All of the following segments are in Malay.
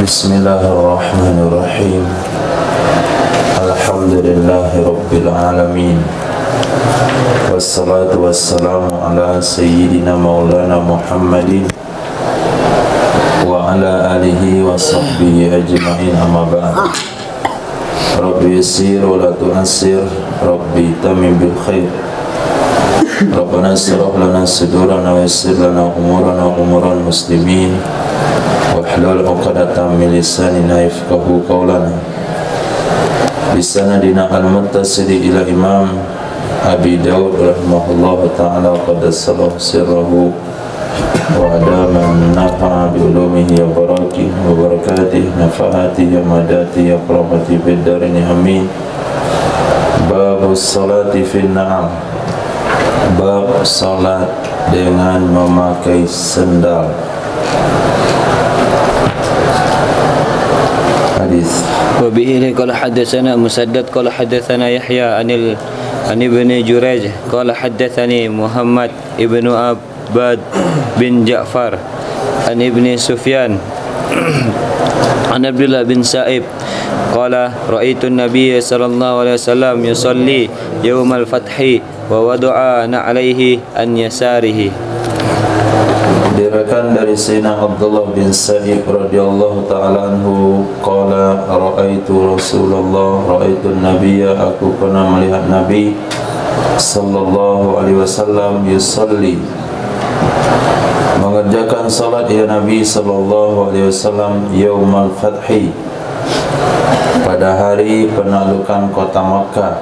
Bismillahirrahmanirrahim. Alhamdulillahi Rabbil Alamin. Wassalatu wassalamu ala Sayyidina Maulana Muhammadin wa ala alihi wa sahbihi ajma'in, amma ba'd. Rabbi yassir wa la tu'assir, Rabbi tamim bil khair. Rabbana sirah lana sudurana wa yassir lana umuran muslimin wahlul 'uqdatam min lisanina yafqahu qawlana. Bisanadina al-muttasil ila Imam Abi Daud rahimahullah ta'ala qaddasallahu sirrahu wa adaman nafa'a bi ulumihi wa barakatihi nafa'atihi wa madatihi wa karamatihi fid darini amin. Babus salati fin na'am, bab salat dengan memakai sendal. Hadis. Wa bihi qala hadatsana Musaddad qala hadatsana Yahya an Ibn Jurayj qala hadatsani Muhammad ibnu Abbad bin Ja'far an Ibn Sufyan an Abdullah bin Sa'ib qala ra'aitu an-nabiy sallallahu alaihi wasallam yusalli yawm al-fathi wa wada'a na'alaihi an yasarihi. Diriwayatkan dari Sayyidina Abdullah bin Sa'ib radhiyallahu ta'ala anhu qala ra'aitu an-nabiyya, aku pernah melihat Nabi sallallahu alaihi wasallam yusalli, mengerjakan salat ya Nabi sallallahu alaihi wasallam yaumal fathi, pada hari penaklukan kota Makkah.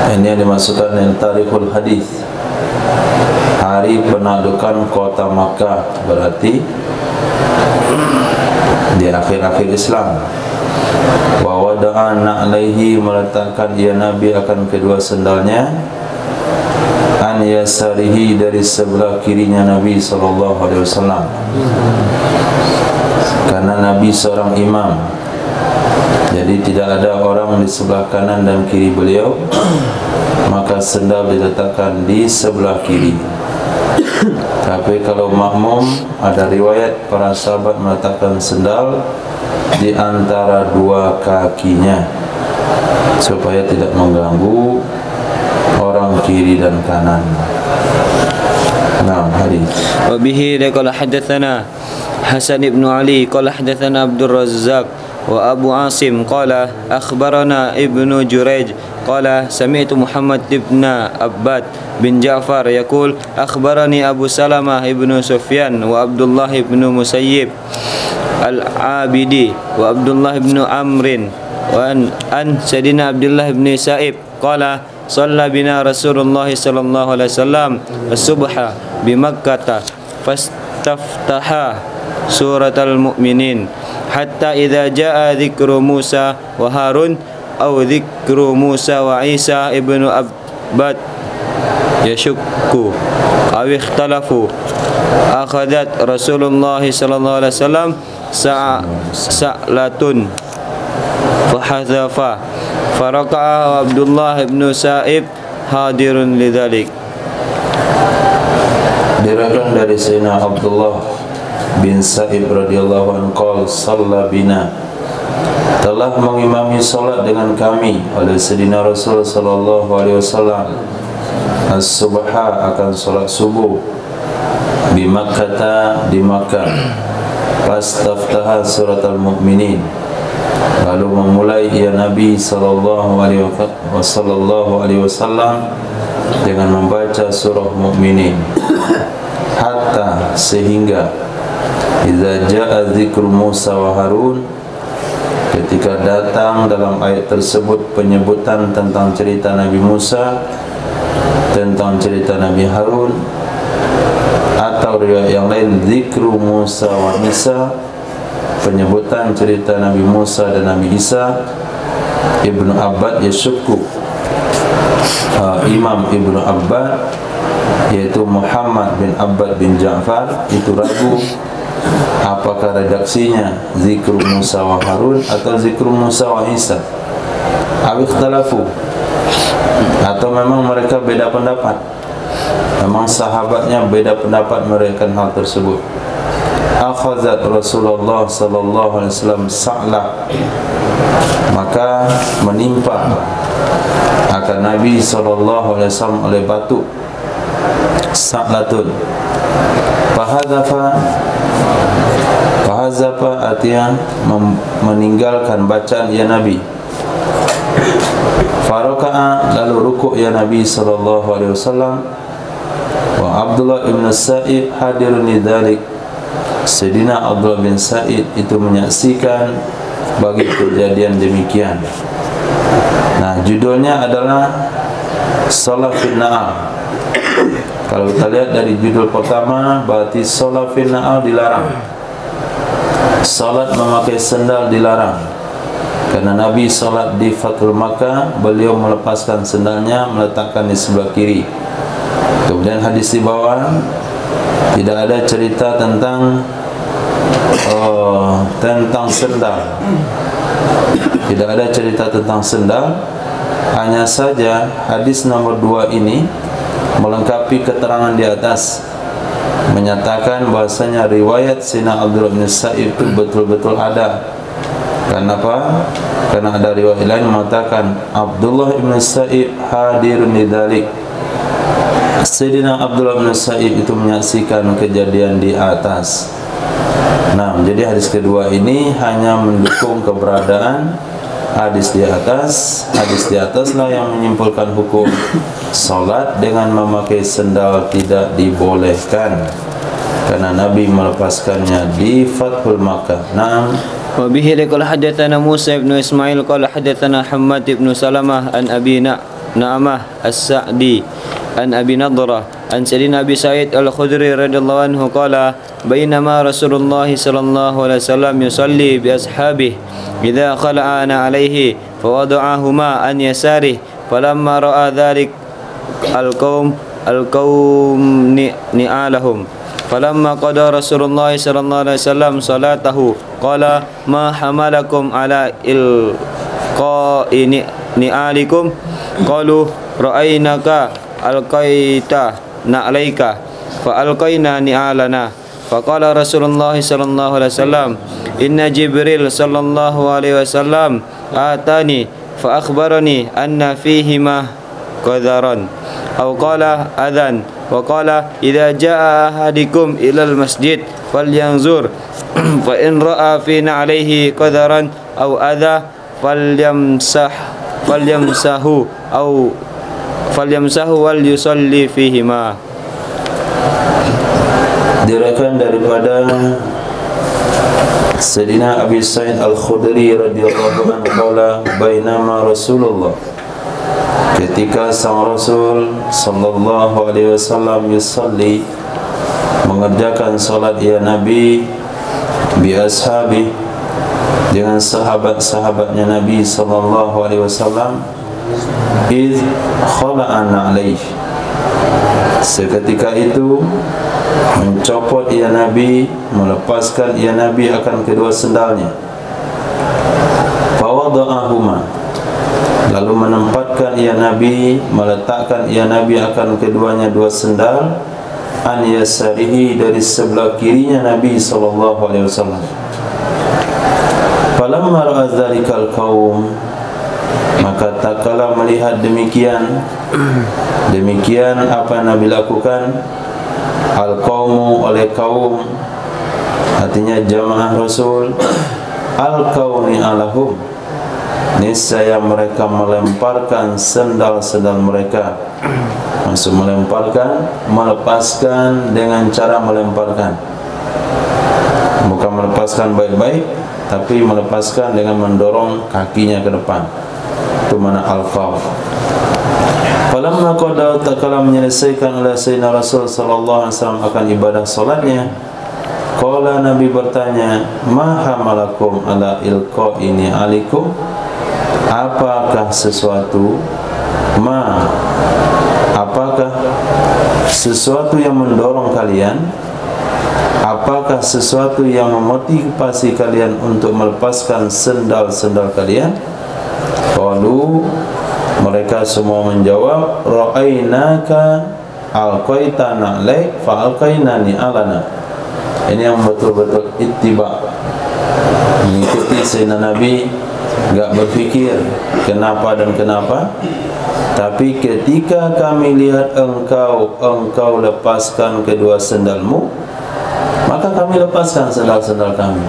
Ini yang dimaksudkan dengan tarikhul hadis, hari penaklukan kota Makkah, berarti di akhir-akhir Islam. Wa wada'a na'alaihi, meletakkan ya Nabi akan kedua sendalnya, an yasarihi, dari sebelah kirinya Nabi sallallahu alaihi wasallam. Karena Nabi seorang imam, jadi tidak ada orang di sebelah kanan dan kiri beliau, maka sendal diletakkan di sebelah kiri. Tapi kalau makmum, ada riwayat para sahabat meletakkan sendal di antara dua kakinya supaya tidak mengganggu orang kiri dan kanan. Nah, hadis. Wa bihi qala hadatsana Hasan ibn Ali qala hadatsana Abdul Razzaq wa Abu Asim qala akhbarana Ibnu Jurayj qala sami'tu Muhammad ibn Abbad bin Ja'far yaqul akhbarani Abu Salamah ibnu Sufyan wa Abdullah ibnu Musayyib al-Abidi wa Abdullah ibnu Amrin wa an Sayyidina Abdullah ibn Sa'ib qala shalla bina Rasulullah sallallahu alaihi wasallam as-subha bi Makkah fastaftaha suratal mu'minin hatta idza jaa dzikru Musa wa Harun aw dzikru Musa wa Isa ibnu Abbad yashukku aw ikhtalafu akhadat Rasulullah sallallahu alaihi wasallam sa'latun fahadhafa faraka'a Abdullah ibnu Sa'ib hadirun lidzalik. Diriwayatkan dari Sayyidina Abdullah bin Sa'ib radhiyallahu anhu qala shalla bina, telah mengimami salat dengan kami oleh Sayyidina Rasul sallallahu alaihi wasallam as-subha, akan salat subuh, di Makkah, di Makkah, fastaftaha suratal mu'minin, lalu memulai ya Nabi sallallahu alaihi wasallam dengan membaca surah Mukminin, hatta, sehingga idza jaa dzikru Musa wa Harun, ketika datang dalam ayat tersebut penyebutan tentang cerita Nabi Musa, tentang cerita Nabi Harun, atau riwayat yang lain dzikru Musa wa Isa, penyebutan cerita Nabi Musa dan Nabi Isa. Ibnu Abbad yashukku, Imam Ibnu Abbad, yaitu Muhammad bin Abbad bin Ja'far, itu ragu apakah redaksinya zikru Musa wa Harun atau zikru Musa wa Isa, aw ikhtalafu, atau memang mereka beda pendapat, memang sahabatnya beda pendapat mereka hal tersebut. akhazat Rasulullah sallallahu alaihi wasallam sa'lah, maka menimpa akan Nabi sallallahu alaihi wasallam oleh batu sa'latun. Fahazafa artinya meninggalkan bacaan ya Nabi. Faraka'a lalu rukuk ya Nabi sallallahu alaihi wasallam. Wa Abdullah ibn Sa'id hadirun lidzalik. Sayyidina Abdullah bin Sa'id itu menyaksikan bagi kejadian demikian. Nah, judulnya adalah Shalat fil na'al. Kalau kita lihat dari judul pertama, berarti Shalat fil na'al dilarang. Salat memakai sendal dilarang. Karena Nabi salat di Fathul Makkah, beliau melepaskan sendalnya, meletakkan di sebelah kiri. Kemudian hadis di bawah tidak ada cerita tentang sendal. Tidak ada cerita tentang sendal. Hanya saja hadis nomor 2 ini melengkapi keterangan di atas, menyatakan bahasanya riwayat Sina Abdullah bin Sa'id itu betul-betul ada. Kenapa? Karena ada riwayat lain mengatakan Abdullah bin Sa'id hadirun lidzalik. Sayyidina Abdullah bin Sa'id itu menyaksikan kejadian di atas. Nah, jadi hadis kedua ini hanya mendukung keberadaan hadis di atas. Hadis di ataslah yang menyimpulkan hukum salat dengan memakai sendal tidak dibolehkan, karena Nabi melepaskannya di Fathul Makkah. Naam. Wa bihi qala hadatsana Musa ibn Ismail qala hadatsana Hammad ibn Salamah an Abi Na'amah As-Sa'di an Abi Nadrah an Sayyidina Abi Sa'id Al-Khudri radhiyallahu anhu qala bainama Rasulullah sallallahu alaihi wasallam yusalli bi ashabihi idza khala'ana alaihi fawada'ahuma an yasarihi falamma ra'a dhalik al-qaum ni'alahum falamma qada Rasulullah sallallahu alaihi wasallam salatahu qala ma hamalakum ala ilqa'i ni'alikum qalu ra'aynaka alqaita na'alaika fa alqaina ni'alana faqala Rasulullah sallallahu alaihi wasallam inna Jibril sallallahu alaihi wasallam atani fa akhbarani anna fihima qadaran aw qala adhan wa qala idza jaa ahadikum ilal masjid falyanzur fa in ra'a fi na'alihi qadaran aw adha falyamsahu wal yusalli fihima. Diriwayatkan daripada Sayyidina Abi Sa'id Al-Khudri radhiyallahu anhu qala bainama Rasulullah, ketika sang Rasul sallallahu alaihi wasallam yusalli, mengerjakan salat ya Nabi, bi ashabi, dengan sahabat-sahabatnya Nabi sallallahu alaihi wasallam, iz khala'ana alaih, seketika itu mencopot ia Nabi, melepaskan ia Nabi akan kedua sendalnya. Fawada'ahuma, lalu menempatkan ia Nabi, meletakkan ia Nabi akan keduanya dua sendal, an yasarihi, dari sebelah kirinya Nabi sallallahu alaihi wasallam. Falamma ra'a dzalikal qaum, maka tak kala melihat demikian apa yang Nabi lakukan, al-qaumu, oleh kaum, artinya jamaah Rasul, al-qauni alahum, niscaya mereka melemparkan sendal-sendal mereka. Maksud melemparkan, melepaskan dengan cara melemparkan, bukan melepaskan baik-baik, tapi melepaskan dengan mendorong kakinya ke depan. Itu mana al-qaw. Falamma qada, tak kala menyelesaikan oleh Sayyidina Rasul sallallahu alaihi wasallam akan ibadah salatnya, qala, Nabi bertanya, ma hamalakum ala ilqaini alikum, apakah sesuatu apakah sesuatu yang mendorong kalian, apakah sesuatu yang memotivasi kalian untuk melepaskan sendal-sendal kalian? Qalu, mereka semua menjawab, ra'ainaka alqaitana alaik fa alqainani alana, Ini yang betul-betul ittiba, mengikuti Sayyidina Nabi, enggak berpikir kenapa dan kenapa. Tapi ketika kami lihat engkau lepaskan kedua sendalmu, maka kami lepaskan sendal-sendal kami.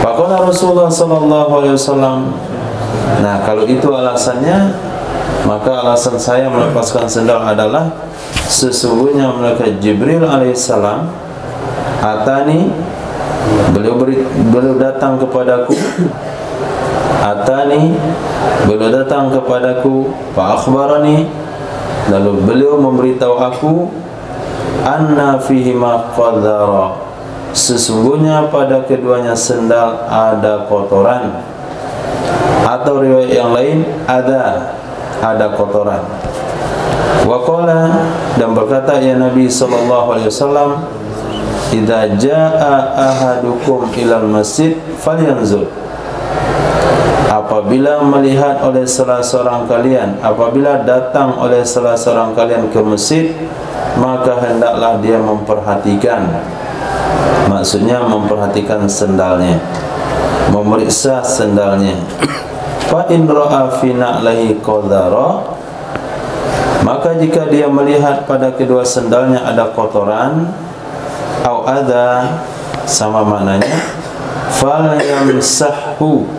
Faqala Rasulullah sallallahu alaihi wasallam, nah kalau itu alasannya, maka alasan saya melepaskan sendal adalah sesungguhnya malaikat Jibril alaihissalam atani, beliau datang kepadaku, beliau datang kepadaku, fa akhbarani, lalu beliau memberitahu aku, anna fihi ma qadara, sesungguhnya pada keduanya sendal ada kotoran, atau riwayat yang lain ada kotoran. Wa qala, dan berkata ya Nabi sallallahu alaihi wasallam, idza jaa ahadukum ilal masjid falyanzur, apabila melihat oleh salah seorang kalian, apabila datang oleh salah seorang kalian ke masjid, maka hendaklah dia memperhatikan, maksudnya memperhatikan sendalnya, memeriksa sendalnya. Fa in ra'a fi na'lihi qadara, maka jika dia melihat pada kedua sendalnya ada kotoran, au ada, sama maknanya, fal yamsahhu,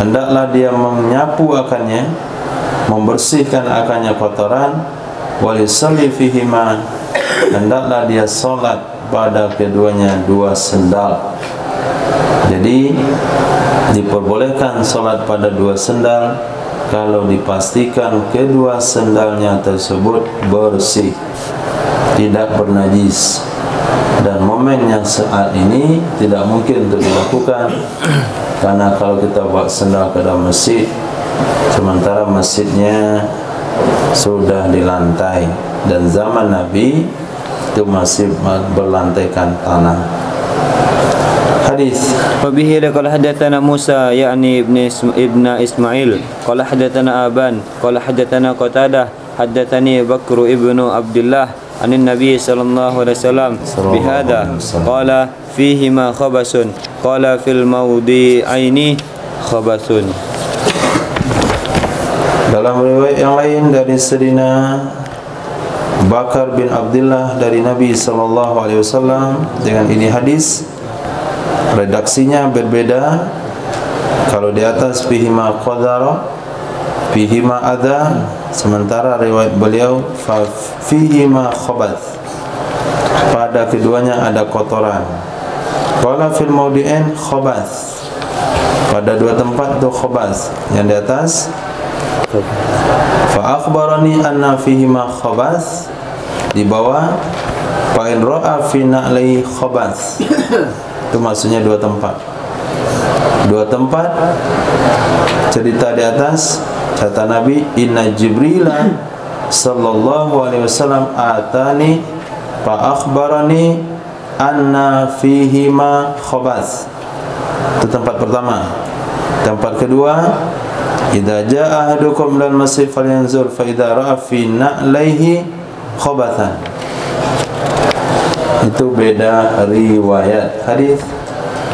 hendaklah dia menyapu akannya, membersihkan akannya kotoran, walisalli fihima, hendaklah dia solat pada keduanya dua sendal. Jadi diperbolehkan solat pada dua sendal kalau dipastikan kedua sendalnya tersebut bersih, tidak bernajis. Dan momennya saat ini tidak mungkin untuk dilakukan, karena kalau kita bawa sendal ke dalam masjid sementara masjidnya sudah dilantai, dan zaman Nabi itu masih berlantaikan tanah. Hadis. Wabihi qala hadatsana Musa yakni ibn Ismail qala hadatsana Aban qala hadatsana Qatadah hadatsani Bakr ibnu Abdullah anin Nabi sallallahu alaihi wasallam bihadza qala fihi ma khabasun qala fil mawdi'aini khabasun. Dalam riwayat yang lain dari Sayyidina Bakar bin Abdullah dari Nabi sallallahu alaihi wasallam dengan ini hadis, redaksinya berbeda. Kalau di atas fihima qadara, fihima adha, sementara riwayat beliau fihima khabath, pada keduanya ada kotoran. Qala fil mawdi'ain khabath, pada dua tempat itu khabath. Yang di atas fa akhbarani anna fihima khabath, di bawah fa in ra'a fi na'li khabath. Itu maksudnya dua tempat. Dua tempat cerita di atas, kata Nabi, inna Jibrila sallallahu alaihi wasallam atani fa akhbarani anna fihi ma khabath. Itu tempat pertama. Tempat kedua, idza jaa ahadukum lal masjid falyanzur fa idza ra'a fi na'laihi khabathan. Itu beda riwayat hadis.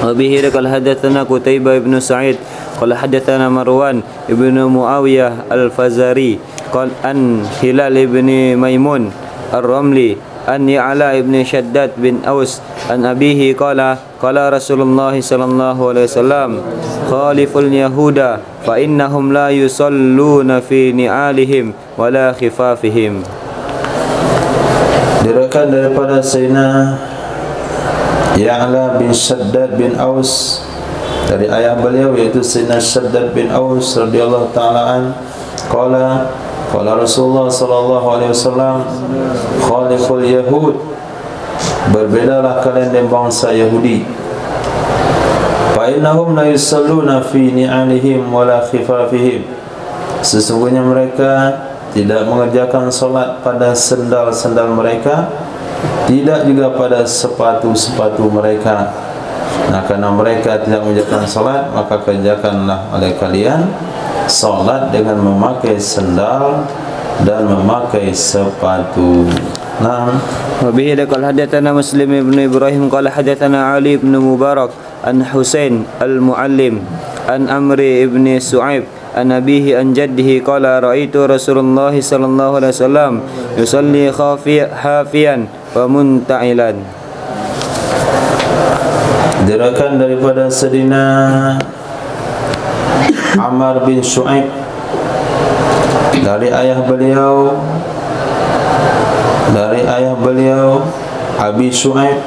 Wabihi qala hadatsana Qutaibah ibn Sa'id qala hadatsana Marwan ibn Muawiyah al-Fazari qala an Hilal ibn Maimun ar-Ramli an Ya'la ibn Shaddad bin Aus an abihi qala qala Rasulullah sallallahu alaihi wasallam khaliful yahuda fa innahum la yusalluna fi ni'alihim wala khifafihim. Diriwayatkan daripada Sayyidina Ya'la bin Shaddad bin Aus dari ayah beliau, yaitu Sayyidina Shaddad bin Aus radhiyallahu ta'ala an, qala Rasulullah sallallahu alaihi wasallam khaliful yahud, berbedalah kalian dengan bangsa Yahudi, fa innahum la yusalluna fi ni'alihim wala khifafihim, sesungguhnya mereka tidak mengerjakan solat pada sendal-sendal mereka, tidak juga pada sepatu-sepatu mereka. Nah, karena mereka tidak mengerjakan solat, maka kerjakanlah oleh kalian solat dengan memakai sendal dan memakai sepatu. Nah, وبه قال حدثنا مسلم بن إبراهيم قال حدثنا علي بن مبارك عن حسين المعلم عن عمرو بن سعيب عن أبيه عن جده قال رأيت رسول الله صلى الله عليه وسلم يصلي حافيا ومنتعلا. diriwayatkan daripada Sayyidina Amr bin Shu'aib dari ayah beliau Abi Shu'aib,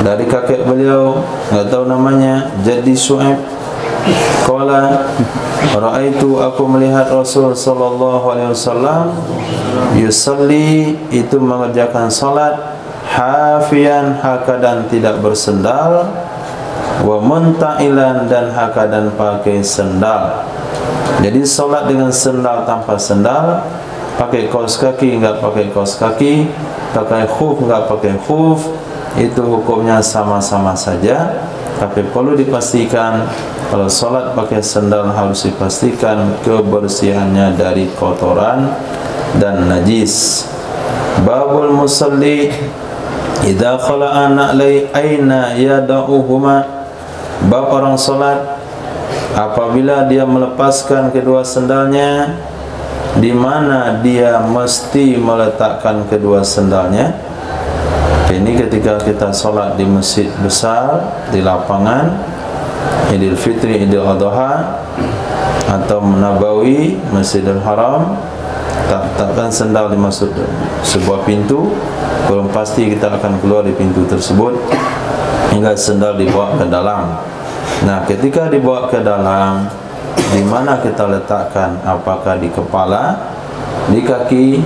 dari kakek beliau enggak tahu namanya, jadi Shu'aib. Qala ra'aitu, aku melihat Rasul sallallahu alaihi wasallam yusalli, itu mengerjakan salat, hafian, hakadan tidak bersendal, wa munta'ilan, dan hakadan pakai sendal. Jadi salat dengan sendal tanpa sendal, pakai kaos kaki enggak pakai kaos kaki, pakai khuf enggak pakai khuf, itu hukumnya sama-sama saja. Tapi perlu dipastikan kalau salat pakai sendal harus dipastikan kebersihannya dari kotoran dan najis. Babul musalli idza khala'a na'lai aina yada'uhuma. Bab orang salat apabila dia melepaskan kedua sendalnya, di mana dia mesti meletakkan kedua sendalnya. Ini ketika kita solat di masjid besar, di lapangan, Idul Fitri, Idul Adha, atau Nabawi, Masjidil Haram, takkan sendal dimasuk sebuah pintu, belum pasti kita akan keluar di pintu tersebut hingga sendal dibawa ke dalam. Nah, ketika dibawa ke dalam, di mana kita letakkan? Apakah di kepala, di kaki,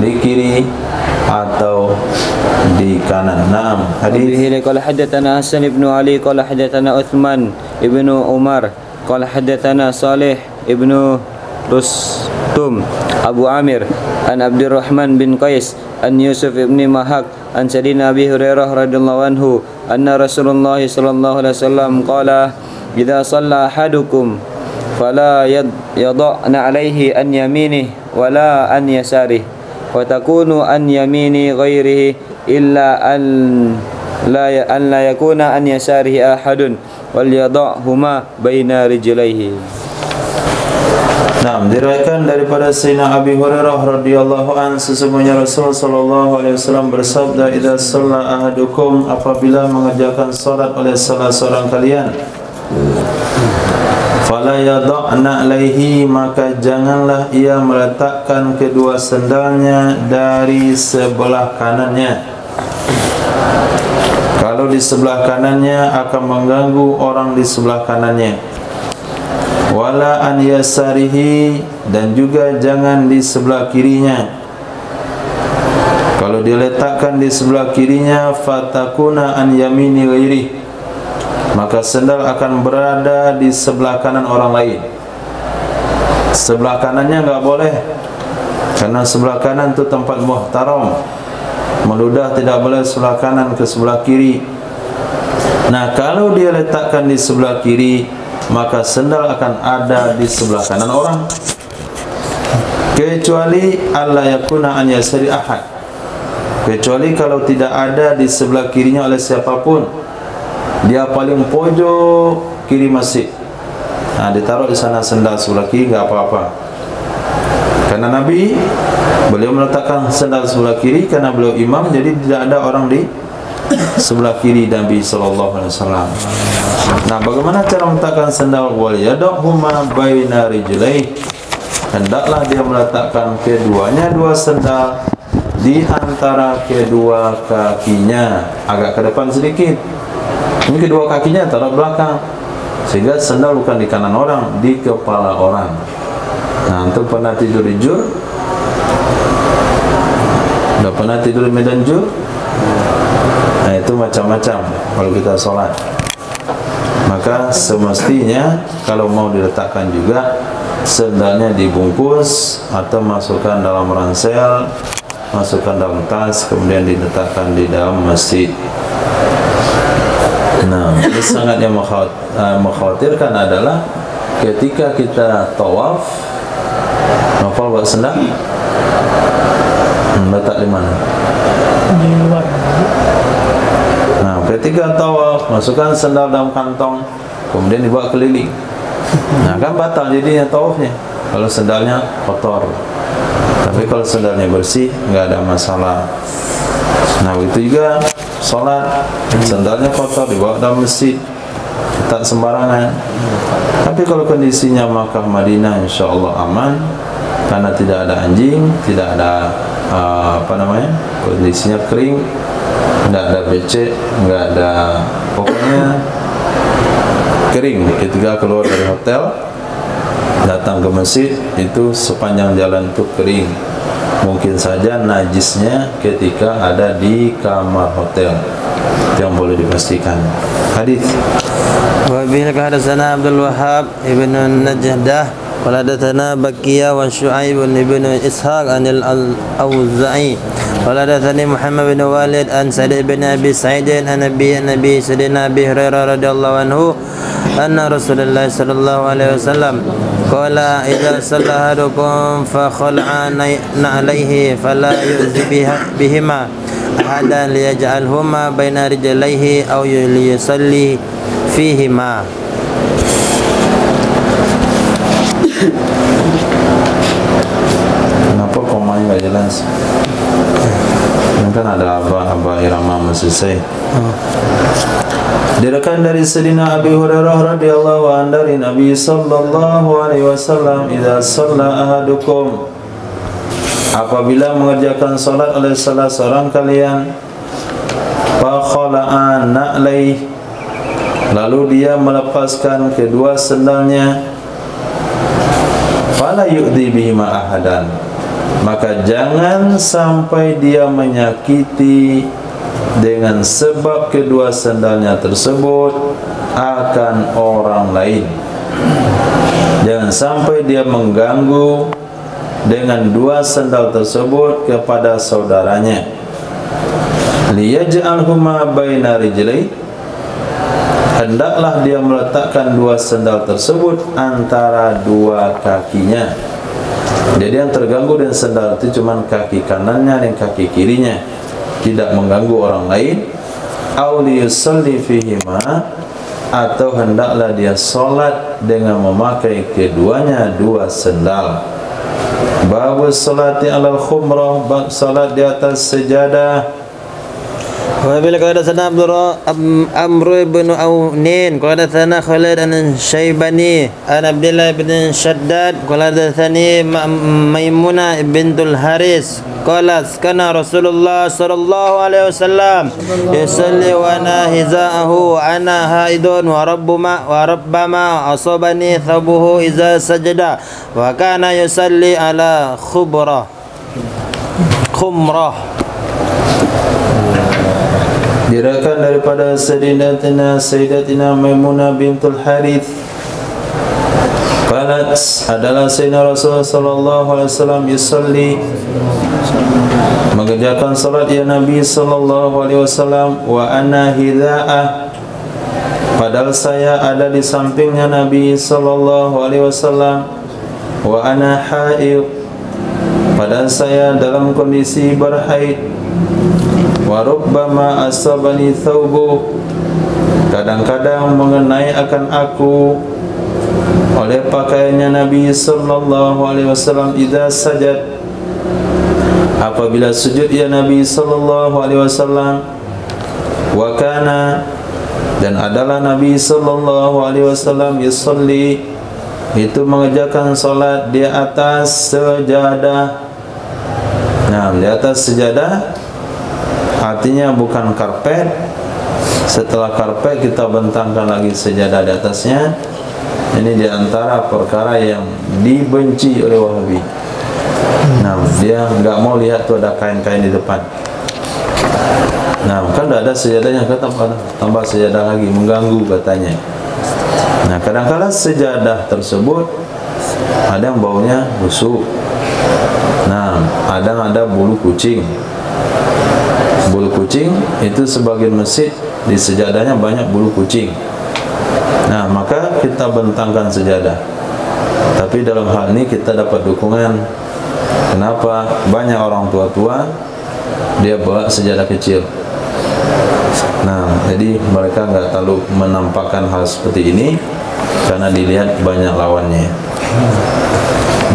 di kiri, atau di kanan? Naam. Hadis qala hadatsana Hasan ibn Ali qala hadatsana Utsman ibnu Umar qala hadatsana Salih ibnu Rustum Abu Amir an Abdurrahman bin Qais an Yusuf ibn Mahak an Sayyidina Abi Hurairah radhiyallahu anhu anna Rasulullah sallallahu alaihi wasallam qala idza shalla ahadukum fala yad'na alaihi an yaminihi wala an yasarihi wa takunu an yamini ghairihi illa an la yakuna an yasarihi ahadun wal yad'huma baina rijlaihi. Nah, diriwayatkan daripada Sayyidina Abi Hurairah radhiyallahu an, sesungguhnya Rasul sallallahu alaihi wasallam bersabda, idza shalla ahadukum, apabila mengerjakan salat oleh salah seorang kalian, fala yad'na alaihi, maka janganlah ia meletakkan kedua sendalnya dari sebelah kanannya. Kalau di sebelah kanannya akan mengganggu orang di sebelah kanannya. Wala an yasarihi, dan juga jangan di sebelah kirinya. Kalau diletakkan di sebelah kirinya, fatakuna an yamini ghairi, maka sendal akan berada di sebelah kanan orang lain. Sebelah kanannya enggak boleh, karena sebelah kanan itu tempat muhtaram. Meludah tidak boleh sebelah kanan ke sebelah kiri. Nah, kalau dia letakkan di sebelah kiri, maka sendal akan ada di sebelah kanan orang, kecuali alla yakuna an yasari ahad, kecuali kalau tidak ada di sebelah kirinya oleh siapapun. Dia paling pojok kiri masjid, nah ditaruh di sana sendal sebelah kiri, enggak apa-apa. Karena Nabi, beliau meletakkan sendal sebelah kiri karena beliau imam, jadi tidak ada orang di sebelah kiri Nabi sallallahu alaihi wasallam. Nah, bagaimana cara meletakkan sendal? Wal yad'huma baina rijlaihi, hendaklah dia meletakkan keduanya dua sendal di antara kedua kakinya, agak ke depan sedikit. Ini kedua kakinya taruh belakang, sehingga sendal bukan di kanan orang, di kepala orang. Nah, antum pernah tidur di jur? Udah pernah tidur di medan jur? Nah, itu macam-macam kalau kita sholat. Maka semestinya kalau mau diletakkan juga, sendalnya dibungkus atau masukkan dalam ransel, masukkan dalam tas, kemudian diletakkan di dalam masjid. Nah, ini sangat yang mengkhawatirkan adalah ketika kita tawaf Hafal buat sendal? Letak di mana? Di luar. Nah, ketika tawaf, masukkan sendal dalam kantong, kemudian dibawa keliling. Nah, kan batal jadinya tawafnya kalau sendalnya kotor. Tapi kalau sendalnya bersih, nggak ada masalah. Nah, itu juga sholat, sendalnya kotor dibawa dalam masjid, tak sembarangan. Tapi kalau kondisinya Makkah Madinah, insya Allah aman, karena tidak ada anjing, tidak ada kondisinya kering, nggak ada becek, nggak ada, pokoknya kering. Ketika keluar dari hotel, datang ke masjid, itu sepanjang jalan itu kering. Mungkin saja najisnya ketika ada di kamar hotel, yang boleh dipastikan. Hadis. Wa bihi hadatsana Abdul Wahhab ibn Najdah qala hadatsana Baqiya wa Syu'aib ibn Ishaq anil Auza'i qala hadatsani Muhammad bin Walid an Sa'id bin Abi Sa'id an Nabi Sayyidina Abi Hurairah radhiyallahu anhu anna Rasulullah sallallahu alaihi wasallam qala idza salla ahadukum fa khala'a na'alaihi fala yu'zi bihima ahadan liyaj'alhuma baina rijlaihi aw yusalli fihima. Kenapa komanya nggak jelas? Mungkin ada apa irama masih saya. Diriwayatkan dari Sayyidina Abi Hurairah radhiyallahu anhu dari Nabi sallallahu alaihi wasallam, idza shalla ahadukum, apabila mengerjakan salat oleh salah seorang kalian, fa khala'a na'laihi, lalu dia melepaskan kedua sendalnya, fala yu'dhi bihima ahadan, maka jangan sampai dia menyakiti dengan sebab kedua sandalnya tersebut akan orang lain. Jangan sampai dia mengganggu dengan dua sandal tersebut kepada saudaranya. Liyaj'alhuma baina rijlai, hendaklah dia meletakkan dua sandal tersebut antara dua kakinya. Jadi yang terganggu dengan sandal itu cuma kaki kanannya dan kaki kirinya, tidak mengganggu orang lain. Aw liyusalli fihima, atau hendaklah dia sholat dengan memakai keduanya dua sandal. Babu salati alal khumrah, bab salat di atas sejadah. Wa bil qadatsana Amr ibn Aunin qadatsana Khalid an Syaibani an Abdullah bin Shaddad qadatsani Maimunah bintul Haris qalat kana Rasulullah sallallahu alaihi wasallam yusalli wa ana hizaahu ana haidun wa rabbama asabani thabuhu idza sajada wa kana yusalli ala khumrah. Diriwayatkan daripada Sayyidatina Maimunah bintul Harith, qalat, adalah Sayyidina Rasulullah sallallahu alaihi wasallam yusalli, mengerjakan salat ya Nabi sallallahu alaihi wasallam, wa ana hidza'ah, padahal saya ada di sampingnya Nabi sallallahu alaihi wasallam, wa ana haid, padahal saya dalam kondisi berhaid, wa rubbama asabani thawbu, kadang-kadang mengenai akan aku oleh pakaiannya Nabi sallallahu alaihi wasallam idza sajad, apabila sujud ya Nabi sallallahu alaihi wasallam, wa kana, dan adalah Nabi sallallahu alaihi wasallam yusalli, itu mengerjakan salat di atas sejadah. Nah, di atas sejadah artinya bukan karpet. Setelah karpet kita bentangkan lagi sejadah di atasnya. Ini di antara perkara yang dibenci oleh Wahabi. Nah, dia nggak mau lihat tuh ada kain-kain di depan. Nah, kan udah ada sejadahnya, kata tambah sejadah lagi, mengganggu katanya. Nah, kadang-kadang sejadah tersebut ada yang baunya busuk. Nah, ada bulu kucing. Bulu kucing itu sebagian masjid di sejadahnya banyak bulu kucing. Nah, maka kita bentangkan sejadah. Tapi dalam hal ini kita dapat dukungan Kenapa? Banyak orang tua-tua dia bawa sejadah kecil. Nah, jadi mereka nggak terlalu menampakkan hal seperti ini karena dilihat banyak lawannya.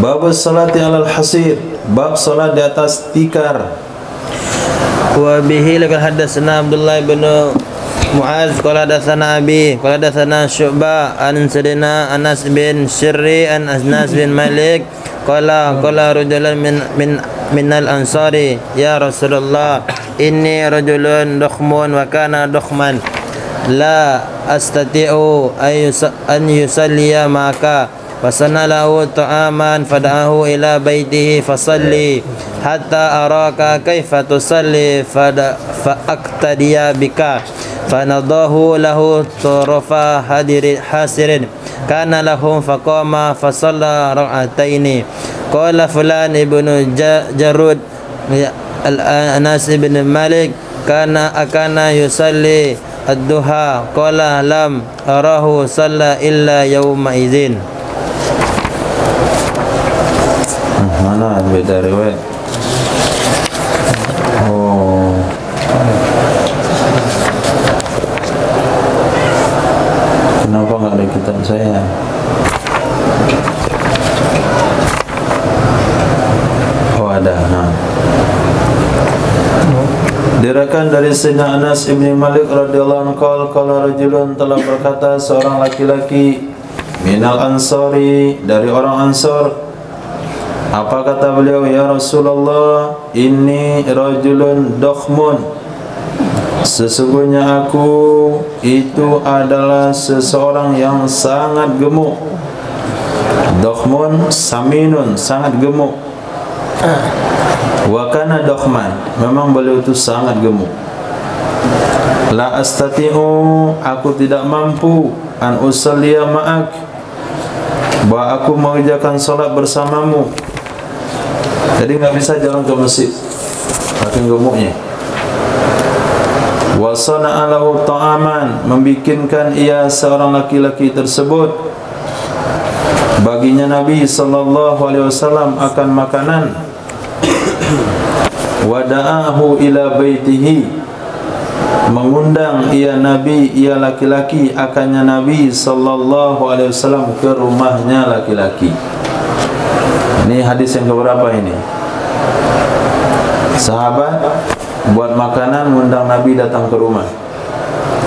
Bab salati alal hasir, bab salat di atas tikar. Wa bihi laqad hadatsana Abdullah bin Muaz qala hadatsana Abi qala hadatsana Syu'bah an Sayyidina Anas bin Sirri an Anas bin Malik qala rajulun min al-ansari ya Rasulullah inni rajulun dukhmun wa kana dukhman la astati'u an yusalliya ma'aka fasana lahu ta'aman fada'ahu ila baitihi fasalli hatta araka kaifa tusalli fa'aqtadiya bika fanadahu lahu turafa hasirin kana lahum faqama fasalla ra'ataini qala fulan ibnu Jarud Anas ibn Malik akana yusalli ad-duha qala lam arahu salla illa yawma idzin. Mana beda riwayat? Oh, kenapa nggak ada kitab saya? Oh ada. Nah. Diriwayatkan dari Sayyidina Anas ibn Malik radhiyallahu anhu qala rajulun telah berkata seorang laki-laki minal ansari dari orang Ansor. Apa kata beliau? Ya Rasulullah, ini rajulun dokhmun, sesungguhnya aku itu adalah seseorang yang sangat gemuk. Dokhmun saminun, sangat gemuk. Wa kana dokhman, memang beliau itu sangat gemuk. La astati'u, aku tidak mampu an usalliya ma'ak, bahwa aku mengerjakan salat bersamamu. Jadi nggak bisa jalan ke masjid, saking gemuknya. Wa sana'a lahu ta'aman, membikinkan ia seorang laki-laki tersebut baginya Nabi sallallahu alaihi wasallam akan makanan. Wa da'ahu ila baitihi, mengundang ia Nabi, ia laki-laki akannya Nabi sallallahu alaihi wasallam ke rumahnya laki-laki. Ini hadis yang keberapa ini? Sahabat buat makanan, mengundang Nabi datang ke rumah,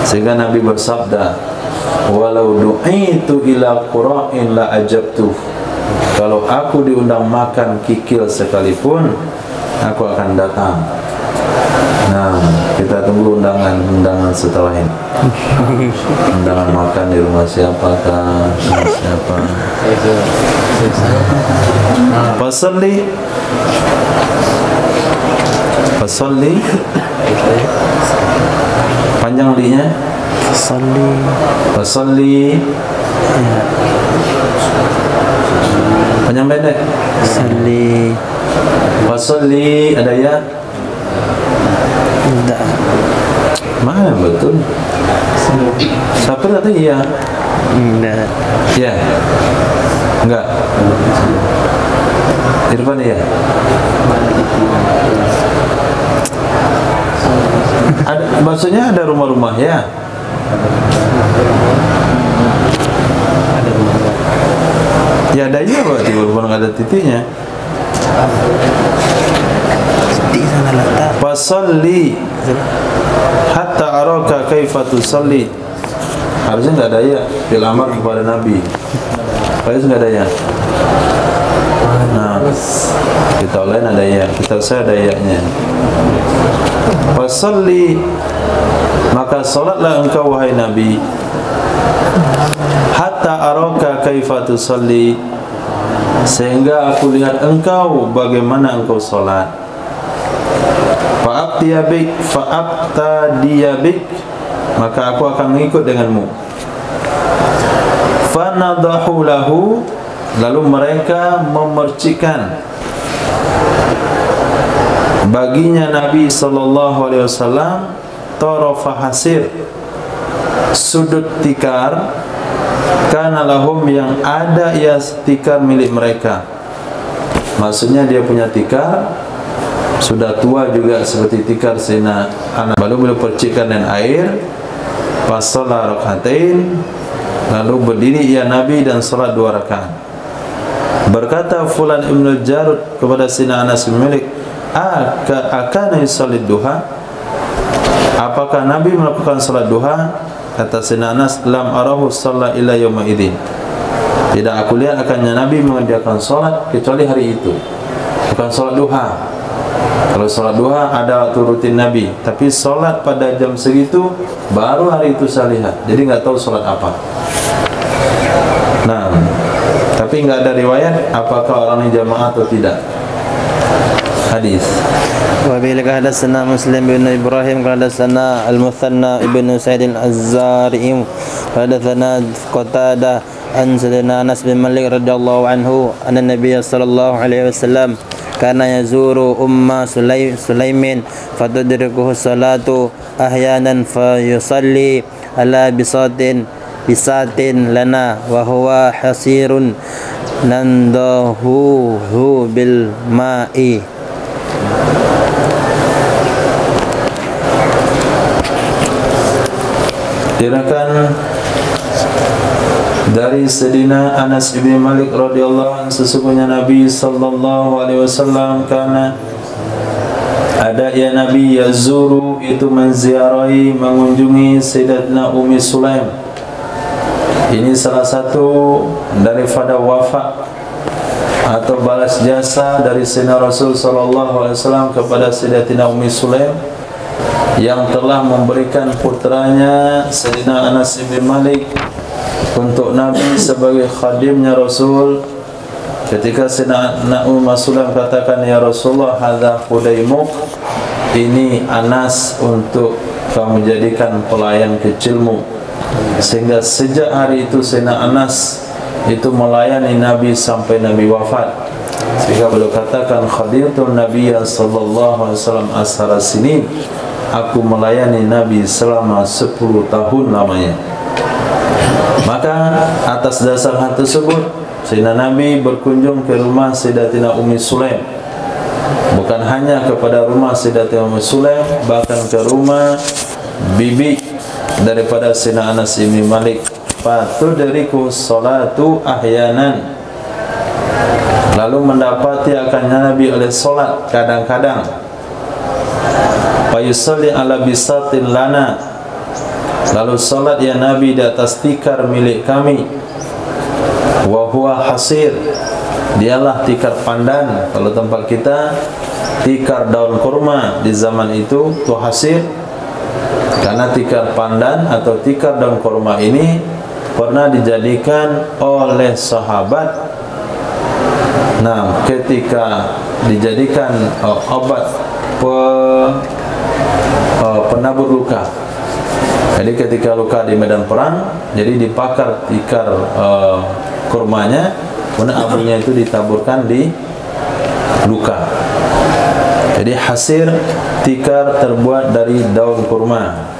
sehingga Nabi bersabda, walau du'itu ila qura'in la ajabtu, kalau aku diundang makan kikil sekalipun aku akan datang. Nah, kita tunggu undangan setelah ini. Undangan makan di rumah siapakah? Siapa? Fasalli panjang linya. Fasalli panjang pendek. Fasalli ada ya? Tidak. Mana betul? Siapa kata iya? Tidak. Ya. Enggak. Irfan ya. Ada, maksudnya ada rumah-rumah ya. Ya ada iya berarti walaupun ada titiknya. Fasalli hatta araka kaifa tusalli. Harusnya enggak ada ya fil amar kepada Nabi. Harusnya enggak ada ya. Nah, kita lain ada ya, kita saya ada ya-nya. Fasalli, maka salatlah engkau wahai Nabi, hatta araka kaifa tusalli, sehingga aku lihat engkau bagaimana engkau salat. Fa'aqtadiyabik, maka aku akan mengikut denganmu. Fanadahu lahu, lalu mereka memercikkan baginya Nabi sallallahu alaihi wasallam tarafa hasir, sudut tikar, kana lahum yang ada ia tikar milik mereka. Maksudnya dia punya tikar, sudah tua juga seperti tikar Sayyidina Anas. Lalu beliau percikkan dengan air, pas salat rakaatain, lalu berdiri ya Nabi dan salat 2 rakaat. Berkata Fulan Ibn Jarud kepada Sayyidina Anas bin Malik, akana yusalli duha? Apakah Nabi melakukan salat duha? Kata Sayyidina Anas, lam arahu shalla illa yawma idzin. Tidak aku lihat akannya Nabi mengerjakan salat kecuali hari itu. Bukan salat duha. Kalau salat duha ada waktu rutin Nabi, tapi salat pada jam segitu baru hari itu saya lihat. Jadi enggak tahu salat apa. Nah, tapi enggak ada riwayat apakah orang ini jamaah atau tidak. Hadis. Wa bi laka hadatsana Muslim bin Ibrahim qala hadatsana Al-Muthanna ibnu Sa'id Al-Azzari qala hadatsana Qatadah an Sayyidina Anas bin Malik radhiyallahu anhu anna Nabiy sallallahu alaihi wasallam kana yazuru umma Sulaimin fatudrikuhu salatu ahyanan fa yusalli ala bisatin lana wa huwa hasirun nandahu bil ma'i. Diriwayatkan dari Sayyidina Anas bin Malik radhiyallahu anhu, sesungguhnya Nabi sallallahu alaihi wasallam karena ada ya Nabi yazuru, itu menziarahi, mengunjungi Sayyidatina Ummi Sulaim. Ini salah satu daripada wafat atau balas jasa dari Sayyidina Rasul sallallahu alaihi wasallam kepada Sayyidatina Ummi Sulaim yang telah memberikan putranya Sayyidina Anas bin Malik untuk Nabi sebagai khadimnya Rasul. Ketika Sayyidina Ummi Sulaim katakan, ya Rasulullah, hadza khudaimuk, ini Anas untuk kamu jadikan pelayan kecilmu. Sehingga sejak hari itu Sayyidina Anas itu melayani Nabi sampai Nabi wafat. Sehingga beliau katakan, khadimtu Nabiyya sallallahu alaihi wasallam ashara sinin, aku melayani Nabi selama 10 tahun lamanya. Maka atas dasar hal tersebut Sayyidina Nabi berkunjung ke rumah Sayyidatina Ummi Sulaim. Bukan hanya kepada rumah Sayyidatina Ummi Sulaim, bahkan ke rumah bibi daripada Sayyidina Anas bin Malik. Fatudriku salatu ahyanan, lalu mendapati akannya Nabi oleh solat kadang-kadang. Fa yusalli ala bisatin lana, lalu salat ya Nabi di atas tikar milik kami. Wa huwa hasir, dialah tikar pandan. Kalau tempat kita tikar daun kurma, di zaman itu hasir. Karena tikar pandan atau tikar daun kurma ini pernah dijadikan oleh sahabat. Nah, ketika dijadikan obat penabur luka. Jadi ketika luka di medan perang, jadi dibakar tikar kurmanya, kemudian abunya itu ditaburkan di luka. Jadi hasir, tikar terbuat dari daun kurma.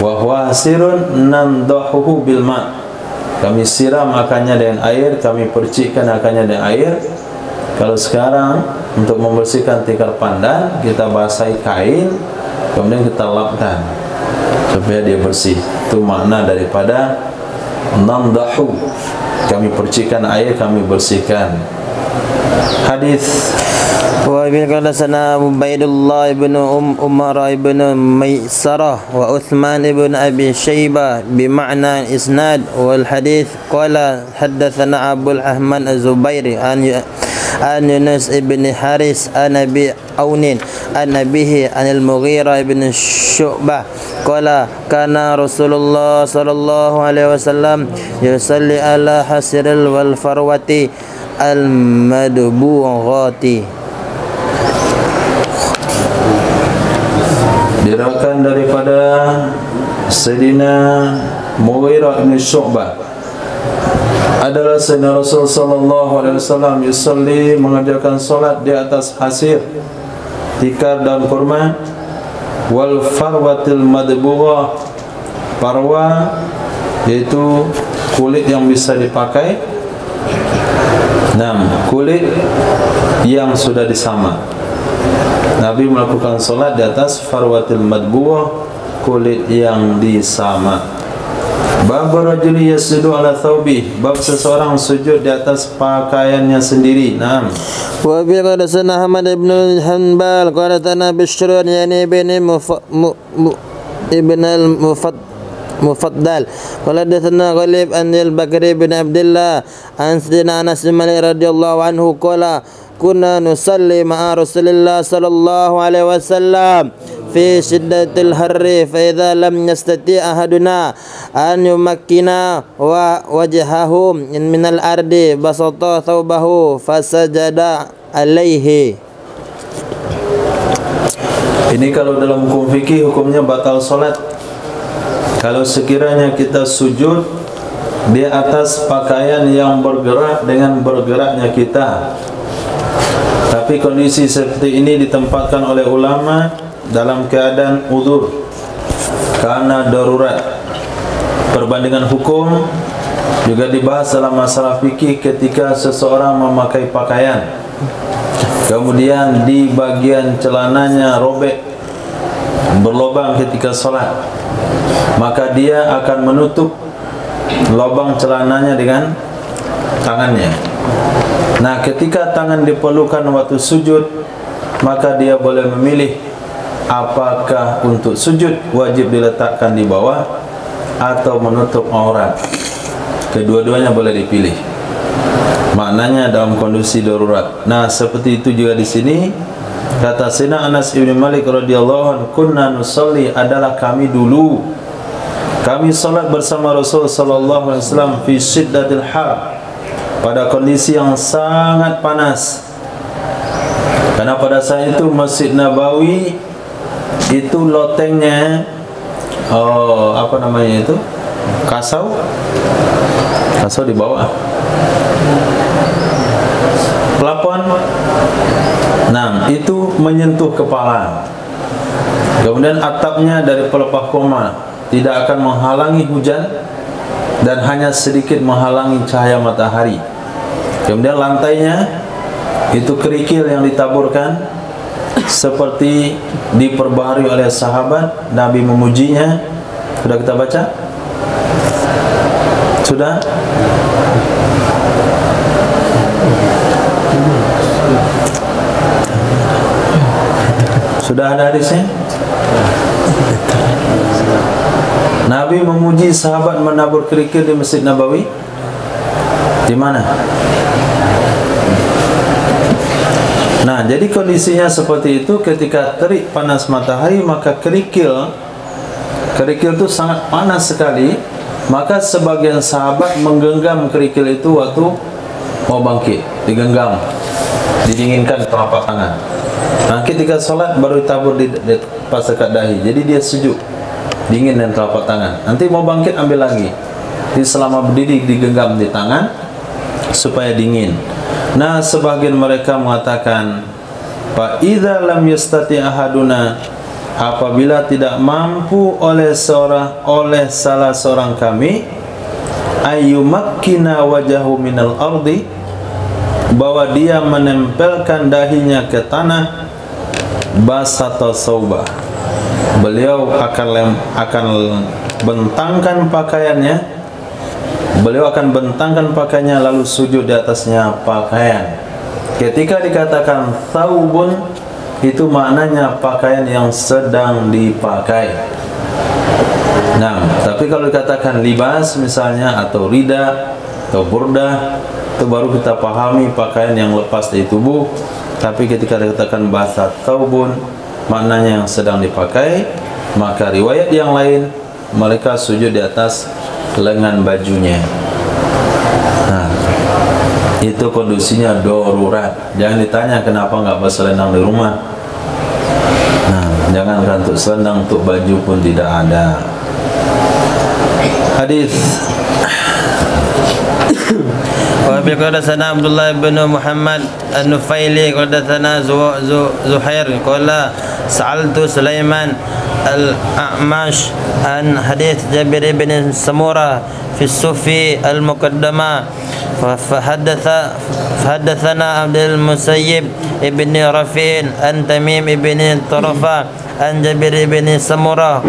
Wa huwa hasirun nandahuhu bil ma', kami siram akannya dengan air, kami percikkan akannya dengan air. Kalau sekarang untuk membersihkan tikar pandan, kita basahi kain, kemudian kita lapkan supaya dia bersih. Itu makna daripada nandahu, kami percikkan air, kami bersihkan. Hadis. Wa bi qala Ubaidullah ibn Umar ibn Maisarah wa Uthman ibn Abi Shaybah bi ma'na isnad wal hadith qala haddatsana Abdul Rahman Az-Zubairi an Yunus ibn Haris an Abi Aunin an Nabihi an Al-Mughirah ibn Syu'bah qala kana Rasulullah sallallahu alaihi wasallam yusalli ala hasiril wal farwati al-madbughati. Diriwayatkan daripada Sayyidina Mughirah bin Syu'bah, adalah Sayyidina Rasul sallallahu alaihi wasallam yusalli, mengerjakan salat di atas hasir, tikar daun kurma, wal farwatil madbughah, parwa yaitu kulit yang bisa dipakai, kulit yang sudah disama. Nabi melakukan solat di atas farwatil madbuwah, kulit yang disama. Bab rajuli yasjudu ala thawbih, bab seseorang sujud di atas pakaiannya sendiri. Naam. Wa bi qadasana Ahmad ibn Hanbal qala tana Bishrun yani ibn al-Mufaddal qala hadatsana Ghalib an al-Bakri bin Abdullah an Sayyidina Anas bin Malik radhiyallahu anhu qala kunna nusalli ma'a Rasulillah sallallahu alaihi wasallam fi shiddatil harri fa idza lam yastati ahaduna an yumakkina wa wajhahu min al-ardi basata thawbahu fasajada alaihi. Ini kalau dalam hukum fikih hukumnya batal solat. Kalau sekiranya kita sujud di atas pakaian yang bergerak dengan bergeraknya kita, tapi kondisi seperti ini ditempatkan oleh ulama dalam keadaan udzur karena darurat. Perbandingan hukum juga dibahas dalam masalah fikih ketika seseorang memakai pakaian, kemudian di bagian celananya robek, berlobang ketika sholat, maka dia akan menutup lubang celananya dengan tangannya. Nah, ketika tangan diperlukan waktu sujud, maka dia boleh memilih apakah untuk sujud wajib diletakkan di bawah atau menutup aurat. Kedua-duanya boleh dipilih. Maknanya dalam kondisi darurat. Nah, seperti itu juga di sini kata Sayyidina Anas bin Malik radhiyallahu anhu, kunna nusalli, adalah kami dulu kami salat bersama Rasul sallallahu alaihi wasallam fi shiddatil har, pada kondisi yang sangat panas. Karena pada saat itu Masjid Nabawi itu lotengnya apa namanya itu? Kasau di bawah. Plafon. Nah, itu menyentuh kepala. Kemudian atapnya dari pelepah koma, tidak akan menghalangi hujan dan hanya sedikit menghalangi cahaya matahari. Kemudian lantainya itu kerikil yang ditaburkan seperti diperbaharui oleh sahabat. Nabi memujinya. Sudah kita baca? Sudah? Sudah ada hadisnya? Nabi memuji sahabat menabur kerikil di Masjid Nabawi. Di mana? Nah, jadi kondisinya seperti itu. Ketika terik panas matahari, maka kerikil itu sangat panas sekali. Maka sebagian sahabat menggenggam kerikil itu waktu mau bangkit, digenggam, didinginkan telapak tangan. Nah, ketika sholat baru ditabur di pas dekat dahi. Jadi dia sejuk, dingin dan telapak tangan. Nanti mau bangkit ambil lagi. Jadi selama berdiri digenggam di tangan supaya dingin. Nah, sebagian mereka mengatakan, fa idza lam yastati ahaduna, apabila tidak mampu oleh salah seorang kami, ayyumakkina wajahu minal ardi, bahwa dia menempelkan dahinya ke tanah, basata saubah, beliau akan bentangkan pakaiannya, lalu sujud di atasnya pakaian. Ketika dikatakan thawbun, itu maknanya pakaian yang sedang dipakai. Nah, tapi kalau dikatakan libas misalnya, atau rida, atau burdah, itu baru kita pahami pakaian yang lepas dari tubuh. Tapi ketika dikatakan bahasa thawbun, maknanya yang sedang dipakai, maka riwayat yang lain mereka sujud di atas lengan bajunya. Nah, itu kondisinya darurat. Jangan ditanya kenapa nggak berselendang di rumah. Nah, jangankan untuk selendang, untuk baju pun tidak ada. Hadis وفي قال حدثنا عبد الله بن محمد النفيلي قال حدثنا زهير قال سألت سليمان الأعمش عن حديث جابر بن سمرة في الصوفي المقدمة فحدثنا عبد المسيب ابن رفيع عن تميم ابن طرفة عن جابر بن سمرة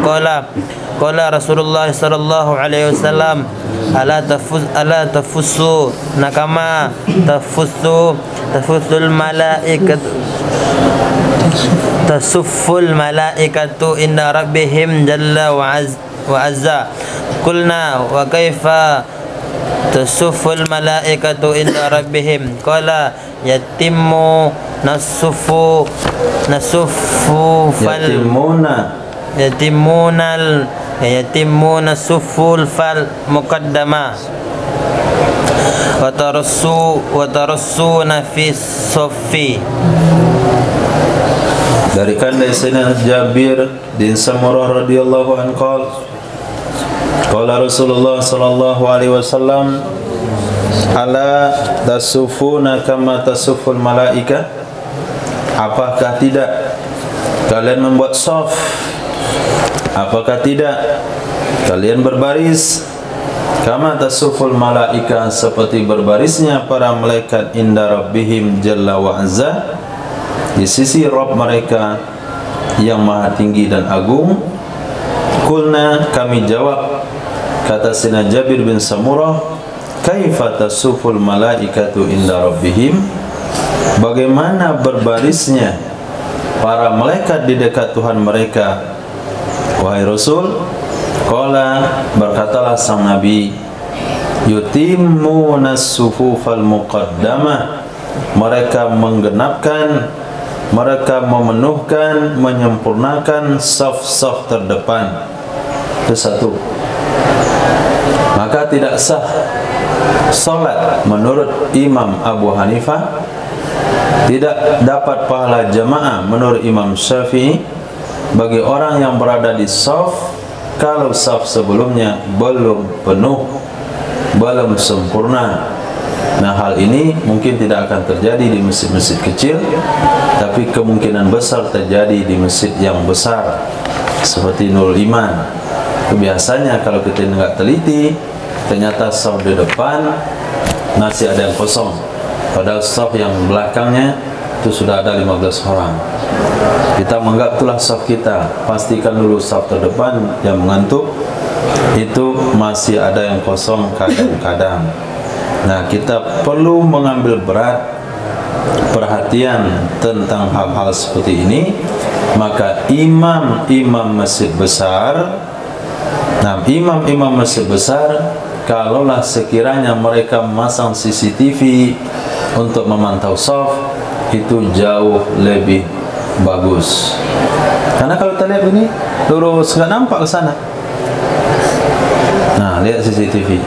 قال رسول الله صلى الله عليه وسلم ألا تفسوا nakama tafusul tasufful malaikatu inda rabbihim jalla wa azza qulna wa kaifa tasufful malaikatu inda rabbihim qala yatimmu nasuffu yatimuna suful fal muqaddama wa tarassuna fi soffi. Dari kandai Sayyidina Jabir bin Samurah radhiyallahu anhu qala Rasulullah sallallahu alaihi wasallam ala tasufuna kama tasuful malaika, apakah tidak kalian membuat saf? Apakah tidak kalian berbaris kama tasuful malaika, seperti berbarisnya para malaikat inda rabbihim jalla wa azza, di sisi Rabb mereka yang maha tinggi dan agung. Kulna, kami jawab, kata Sina Jabir bin Samurah, kaifa tasuful malaikatu inda rabbihim, bagaimana berbarisnya para malaikat di dekat Tuhan mereka, wahai Rasul? Qala, berkatalah sang Nabi, yutimuna sufufal muqaddamah, mereka menggenapkan, mereka memenuhkan, menyempurnakan saf-saf terdepan. Itu satu. Maka tidak sah salat menurut Imam Abu Hanifah, tidak dapat pahala jamaah menurut Imam Syafi'i bagi orang yang berada di saf kalau saf sebelumnya belum penuh, belum sempurna. Nah, hal ini mungkin tidak akan terjadi di masjid-masjid kecil, tapi kemungkinan besar terjadi di masjid yang besar seperti Nurul Iman. Biasanya kalau kita nggak teliti, ternyata saf di depan masih ada yang kosong, padahal saf yang belakangnya itu sudah ada 15 orang. Kita menganggap itulah saf kita, pastikan dulu saf terdepan yang mengantuk itu masih ada yang kosong kadang-kadang. Nah, kita perlu mengambil berat perhatian tentang hal-hal seperti ini. Maka imam-imam masjid besar, nah, imam-imam masjid besar, kalaulah sekiranya mereka memasang CCTV untuk memantau saf, itu jauh lebih bagus. Karena kalau kita lihat ini lurus, nggak nampak ke sana. Nah, lihat CCTV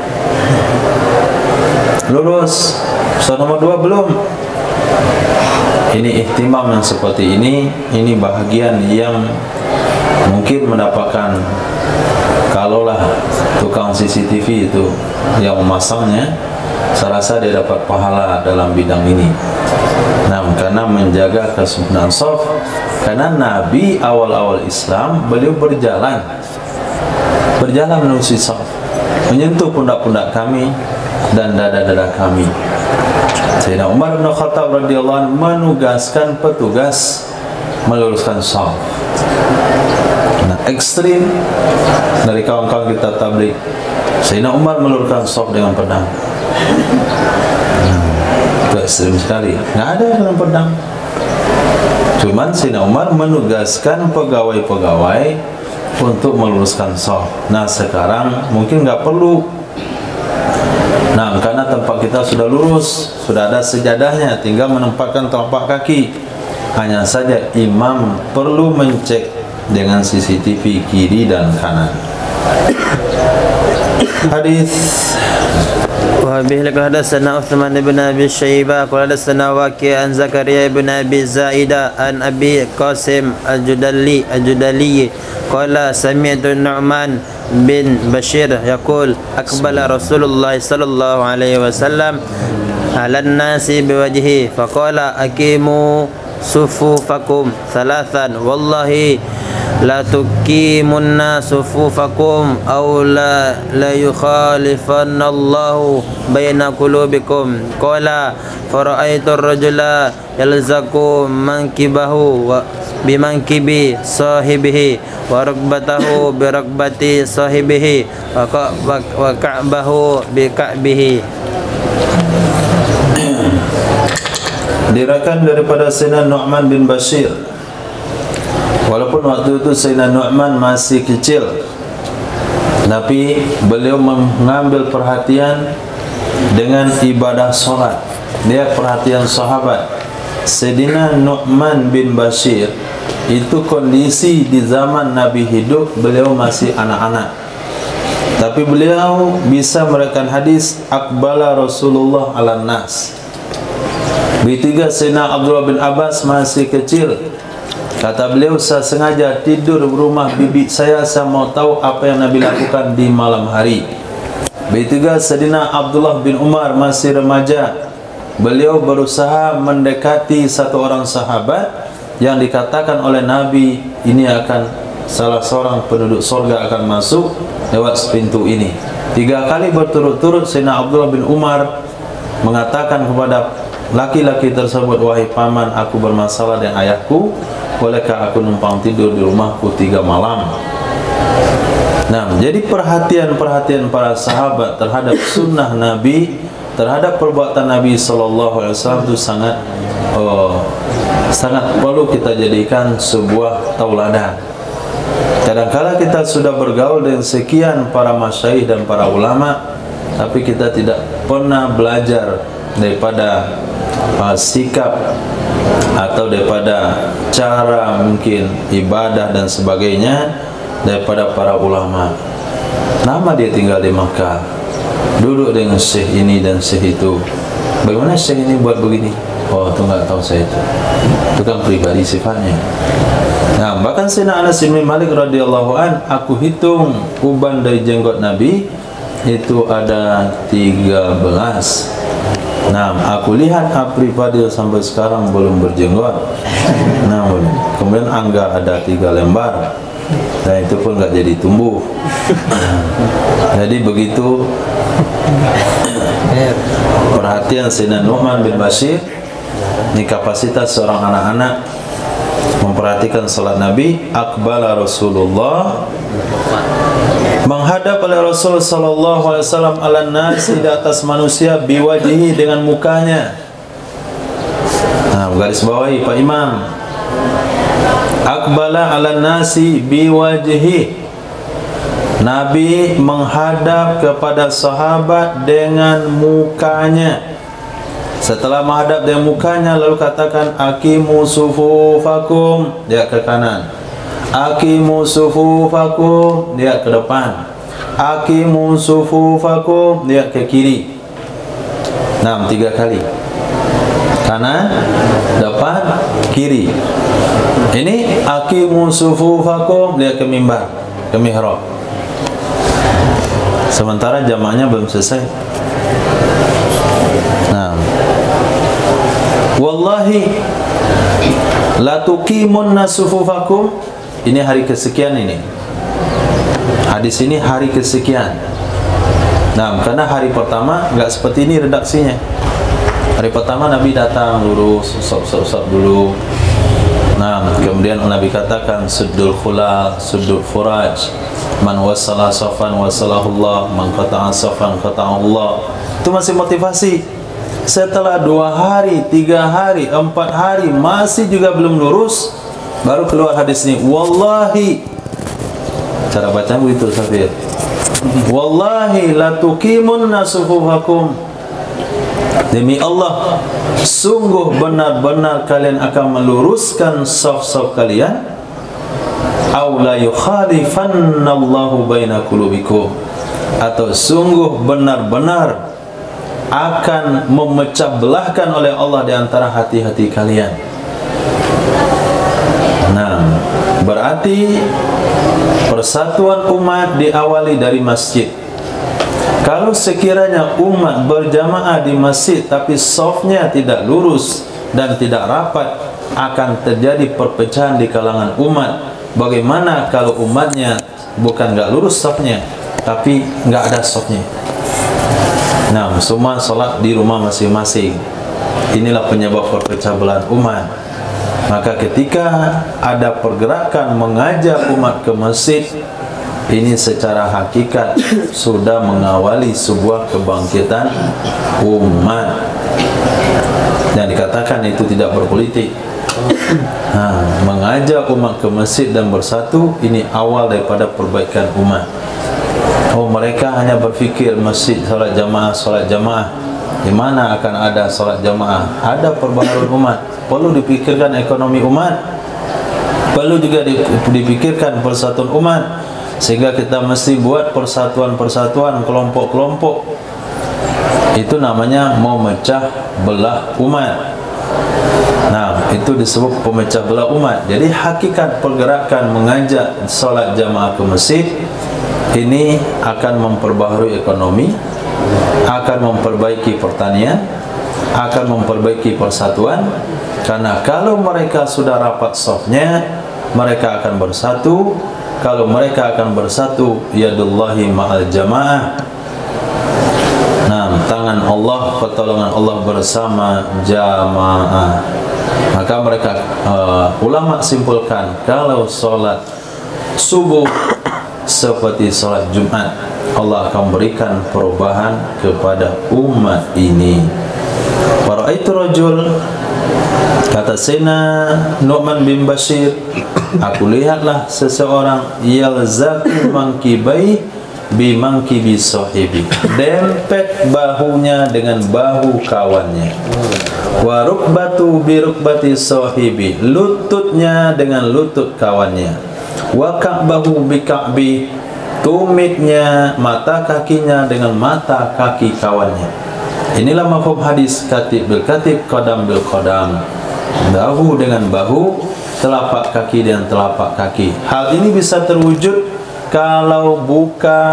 lurus, pesawat nomor 2 belum. Ini ihtimam yang seperti ini bahagian yang mungkin mendapatkan, kalaulah tukang CCTV itu yang memasangnya, saya rasa dia dapat pahala dalam bidang ini. Nah, karena menjaga kesempurnaan saf. Karena Nabi awal-awal Islam, beliau berjalan menuju saf, menyentuh pundak-pundak kami dan dada-dada kami. Sayyidina Umar bin Khattab radhiyallahu anhu menugaskan petugas meluruskan saf. Nah, ekstrim dari kawan-kawan kita tabligh, Sayyidina Umar meluruskan saf dengan pedang. Itu ekstrim sekali, nggak ada dengan pedang. Cuman Sayyidina Umar menugaskan pegawai-pegawai untuk meluruskan saf. Nah, sekarang mungkin nggak perlu. Nah, karena tempat kita sudah lurus, sudah ada sejadahnya, tinggal menempatkan telapak kaki. Hanya saja imam perlu mencek dengan CCTV kiri dan kanan. Hadis وبه لك حدثنا عثمان بن ابي شيبه قال حدثنا وكيع عن زكريا بن ابي زائده عن ابي قاسم الجدلي قال سمعت النعمان bin Bashir yaqul aqbala Rasulullah sallallahu alaihi wasallam ala an-nasi biwajhihi faqala aqimu sufufakum thalathan wallahi la tuqimunna sufufakum aw la yukhalifanna Allahu baina qulubikum qala fara'aitu ar-rajula yalzaku mankibahu wa bimankibi sahibihi wa rukbatahu bi rukbati sahibihi wa ka'bahu bi ka'bihi. Diriwayatkan daripada Sayyidina Nu'man bin Bashir, walaupun waktu itu Sayyidina Nu'man masih kecil, tapi beliau mengambil perhatian dengan ibadah solat. Dia perhatian sahabat. Sayyidina Nu'man bin Bashir itu kondisi di zaman Nabi hidup, beliau masih anak-anak, tapi beliau bisa merekam hadis aqbala Rasulullah ala nas. Ketiga Sayyidina Abdullah bin Abbas masih kecil, kata beliau, saya sengaja tidur di rumah bibi saya mau tahu apa yang Nabi lakukan di malam hari. Ketiga Sayyidina Abdullah bin Umar masih remaja, beliau berusaha mendekati satu orang sahabat yang dikatakan oleh Nabi ini akan salah seorang penduduk surga akan masuk lewat pintu ini. 3 kali berturut-turut Sayyidina Abdullah bin Umar mengatakan kepada laki-laki tersebut, wahai paman, aku bermasalah dengan ayahku, bolehkah aku numpang tidur di rumahku 3 malam? Nah, jadi perhatian para sahabat terhadap sunnah Nabi, terhadap perbuatan Nabi SAW itu sangat perlu kita jadikan sebuah tauladan. Kadang-kala kita sudah bergaul dengan sekian para masyayikh dan para ulama, tapi kita tidak pernah belajar daripada sikap atau daripada cara mungkin ibadah dan sebagainya daripada para ulama. Nama dia tinggal di Makkah, duduk dengan syekh ini dan syekh itu. Bagaimana syekh ini buat begini? Oh, itu nggak tahu saya itu kan pribadi sifatnya. Nah, bahkan Sayyidina Anas bin Malik radhiyallahu an, aku hitung uban dari jenggot Nabi itu ada 13. Nah, aku lihat pribadi sampai sekarang belum berjenggot. Nah, kemudian angga ada 3 lembar, dan itu pun nggak jadi tumbuh. Jadi begitu perhatian Sayyidina Nu'man bin Bashir. Ini kapasitas seorang anak-anak memperhatikan salat Nabi. Aqbala Rasulullah, menghadap oleh Rasul sallallahu alaihi wasallam ala nasi, di atas manusia, biwajihi, dengan mukanya. Nah, garis bawahi Pak Imam. Aqbala ala nasi biwajihi. Nabi menghadap kepada sahabat dengan mukanya. Setelah menghadap dengan mukanya, lalu katakan aqimu sufufakum, dia ke kanan. Aqimu sufufakum, dia ke depan. Aqimu sufufakum, dia ke kiri. Nah, 3 kali. Kanan, depan, kiri. Ini aqimu sufufakum, dia ke mimbar, ke mihrab. Sementara jamaknya belum selesai. Nah, wallahi la tuqimunna sufufakum. Ini hari kesekian ini. Hadis ini hari kesekian. Nah, karena hari pertama enggak seperti ini redaksinya. Hari pertama Nabi datang lurus, usap dulu. Nah, kemudian Nabi katakan suddul khulal, suddul furaj. Man wasala safan wasalahullah, man qata'a safan qata'ahullah. Itu masih motivasi. Setelah 2 hari, 3 hari, 4 hari masih juga belum lurus, baru keluar hadis ini. Wallahi, cara baca begitu Safir. Wallahi la tuqimunna sufufakum. Demi Allah, sungguh benar-benar kalian akan meluruskan saf-saf kalian. Aw la yukhalifanna Allahu baina qulubikum, atau sungguh benar-benar akan memecah belahkan oleh Allah di antara hati-hati kalian. Nah, berarti Berarti persatuan umat diawali dari masjid. Kalau sekiranya umat berjamaah di masjid tapi safnya tidak lurus dan tidak rapat, akan terjadi perpecahan di kalangan umat. Bagaimana kalau umatnya bukan nggak lurus safnya, tapi nggak ada safnya? Nah, semua sholat di rumah masing-masing. Inilah penyebab perpecah belah umat. Maka ketika ada pergerakan mengajak umat ke masjid, ini secara hakikat sudah mengawali sebuah kebangkitan umat. Dan dikatakan itu tidak berpolitik. Mengajak umat ke masjid dan bersatu, ini awal daripada perbaikan umat. Oh, mereka hanya berfikir masjid solat jamaah. Di mana akan ada solat jamaah? Ada perbaharuan umat. Perlu dipikirkan ekonomi umat. Perlu juga dipikirkan persatuan umat. Sehingga kita mesti buat persatuan-persatuan, kelompok-kelompok. Itu namanya memecah belah umat. Nah, itu disebut pemecah belah umat. Jadi hakikat pergerakan mengajak solat jamaah ke masjid ini akan memperbaharui ekonomi, akan memperbaiki pertanian, akan memperbaiki persatuan. Karena kalau mereka sudah rapat safnya, mereka akan bersatu. Kalau mereka akan bersatu, yadullahi ma'al jamaah. Nah, tangan Allah, pertolongan Allah bersama jamaah. Maka mereka ulama simpulkan, kalau solat subuh seperti solat Jumat, Allah akan berikan perubahan kepada umat ini. Waraitu rajul, kata Sayyidina Nu'man bin Bashir, aku lihatlah seseorang yalzaku mangkibai bimangkibi sahibi, dempet bahunya dengan bahu kawannya. Wa rukbatu bi rukbati sahibi, lututnya dengan lutut kawannya. Wa ka'bahu bi ka'bi, tumitnya, mata kakinya dengan mata kaki kawannya. Inilah mafhum hadis katib bil katib, qadam bil qadam, bahu dengan bahu, telapak kaki dengan telapak kaki. Hal ini bisa terwujud kalau buka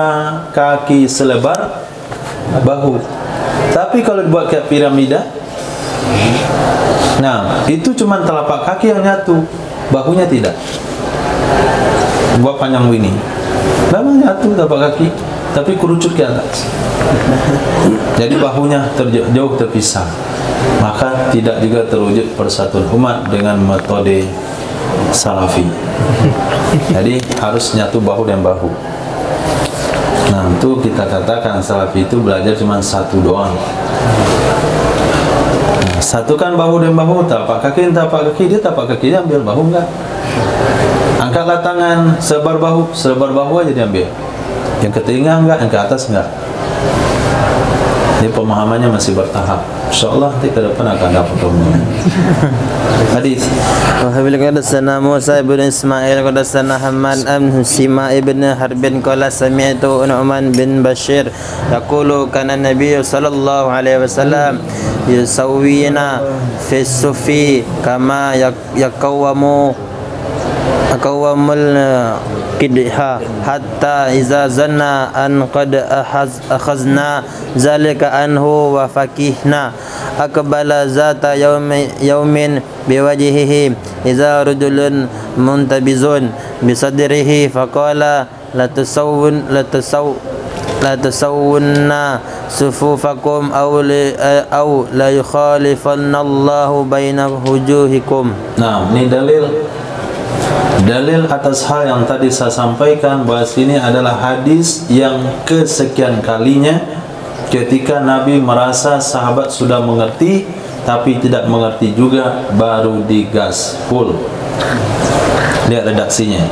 kaki selebar bahu. Tapi kalau dibuat kayak piramida, nah itu cuma telapak kaki yang nyatu, bahunya tidak. Buat panjang begini, memang nyatu telapak kaki, tapi kerucut ke atas. Jadi bahunya jauh terpisah. Maka tidak juga terwujud persatuan umat dengan metode salafi. Jadi harus nyatu bahu dan bahu. Nah, itu kita katakan salafi itu belajar cuma satu doang. Nah, satukan bahu dan bahu, tapak kaki dan tapak kaki. Dia tapak kakinya ambil, bahu enggak. Angkatlah tangan, sebar bahu aja diambil. Yang ke telinga enggak, yang ke atas enggak. Ini pemahamannya masih bertahap. InsyaAllah nanti ke depan akan dapat pemahaman. Hadis. Wahabil qadasana Musa ibn Ismail qadasana Hamad an Sima ibn Harbin qala sami'tu Nu'man bin Bashir yaqulu kana Nabi sallallahu alaihi wasallam yusawwina fi sufi kama yaqawamul qidha hatta iza zanna an qad akhazna zalika anhu wa fakihna akbala zata yawmin biwajhihi iza rajulun muntabizun bisadrihi faqala la tusawwunna sufufakum aw la yukhalifanna Allahu baina wujuhikum. Nah, ini dalil atas hal yang tadi saya sampaikan, bahwa ini adalah hadis yang kesekian kalinya ketika Nabi merasa sahabat sudah mengerti tapi tidak mengerti juga, baru digas full. Lihat redaksinya.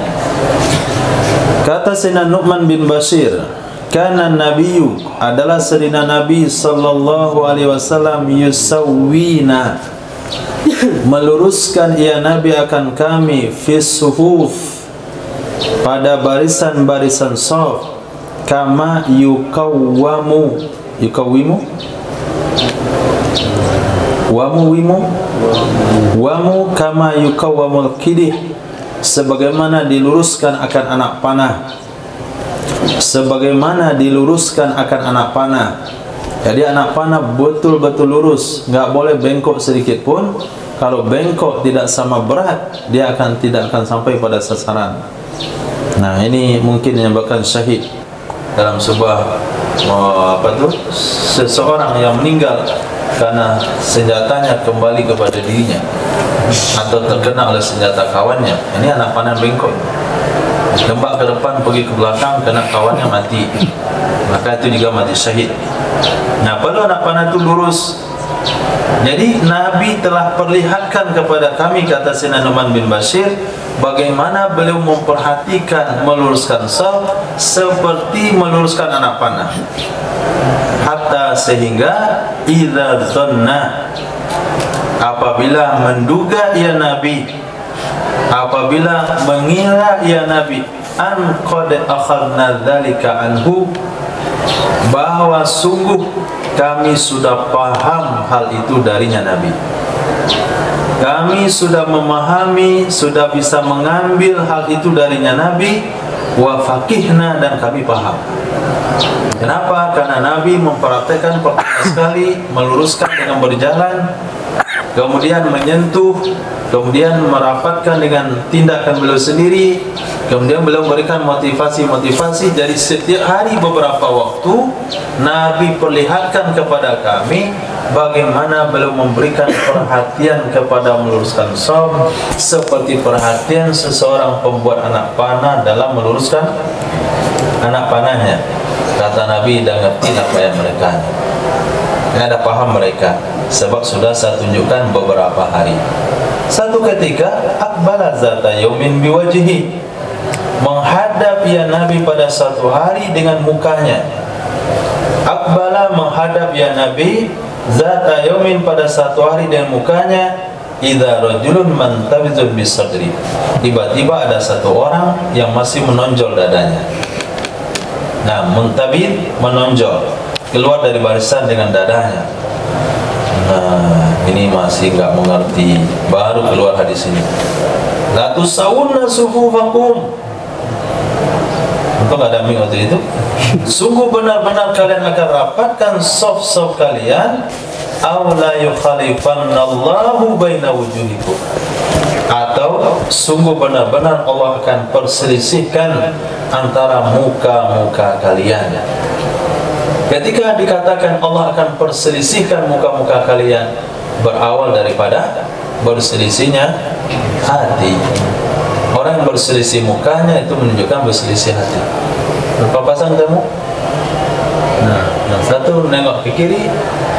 Kata Sayyidina Nu'man bin Bashir, kana nabiyyu, adalah Sayyidina Nabi sallallahu alaihi wasallam, yusawwina, meluruskan ia Nabi akan kami, fis suhuf, pada barisan-barisan saf, kama yukawimu kama yukawamul kidih, sebagaimana diluruskan akan anak panah. Sebagaimana diluruskan akan anak panah. Jadi anak panah betul-betul lurus, enggak boleh bengkok sedikit pun. Kalau bengkok tidak sama berat, dia tidak akan sampai pada sasaran. Nah, ini mungkin menyebabkan syahid dalam sebuah seseorang yang meninggal karena senjatanya kembali kepada dirinya atau terkena oleh senjata kawannya. Ini anak panah bengkok, tembak ke depan, pergi ke belakang, kena kawannya, mati. Maka itu juga mati syahid. Nah, perlu anak panah itu lurus. Jadi Nabi telah perlihatkan kepada kami, kata Sayyidina Nu'man bin Bashir, bagaimana beliau memperhatikan meluruskan shaf seperti meluruskan anak panah. Hatta sehingga idza dhanna, apabila menduga ya Nabi, apabila mengira ya Nabi, an qad akhadna dzalika anhu, bahwa sungguh kami sudah paham hal itu darinya Nabi. Kami sudah memahami, sudah bisa mengambil hal itu darinya Nabi. Wa faqihna, dan kami paham. Kenapa? Karena Nabi mempraktekkan pertama sekali meluruskan dengan berjalan, kemudian menyentuh, kemudian merapatkan dengan tindakan beliau sendiri, kemudian beliau memberikan motivasi-motivasi. Jadi setiap hari beberapa waktu Nabi perlihatkan kepada kami bagaimana beliau memberikan perhatian kepada meluruskan shaf seperti perhatian seseorang pembuat anak panah dalam meluruskan anak panahnya. Kata Nabi, dah ngerti apa yang mereka, ada paham mereka, sebab sudah saya tunjukkan beberapa hari. Satu ketika aqbala zata yaumin biwajhi, menghadap ya Nabi pada satu hari dengan mukanya. Aqbala, menghadap ya Nabi, zata yaumin, pada satu hari dengan mukanya. Idza rajulun mantabizun bisadri, tiba-tiba ada satu orang yang masih menonjol dadanya. Nah, muntabid, menonjol, keluar dari barisan dengan dadanya. Nah, ini masih enggak mengerti, baru keluar hadis ini. La tusawunna sufufakum, untuk ada waktu itu, sungguh benar-benar kalian akan rapatkan shaf-shaf kalian. Aw la yukhalifannallahu baina wujuhikum, atau sungguh benar-benar Allah akan perselisihkan antara muka-muka kalian. Ketika dikatakan Allah akan perselisihkan muka-muka kalian, berawal daripada berselisihnya hati. Orang yang berselisih mukanya itu menunjukkan berselisih hati. Berpapasan temu. Nah, yang satu nengok ke kiri,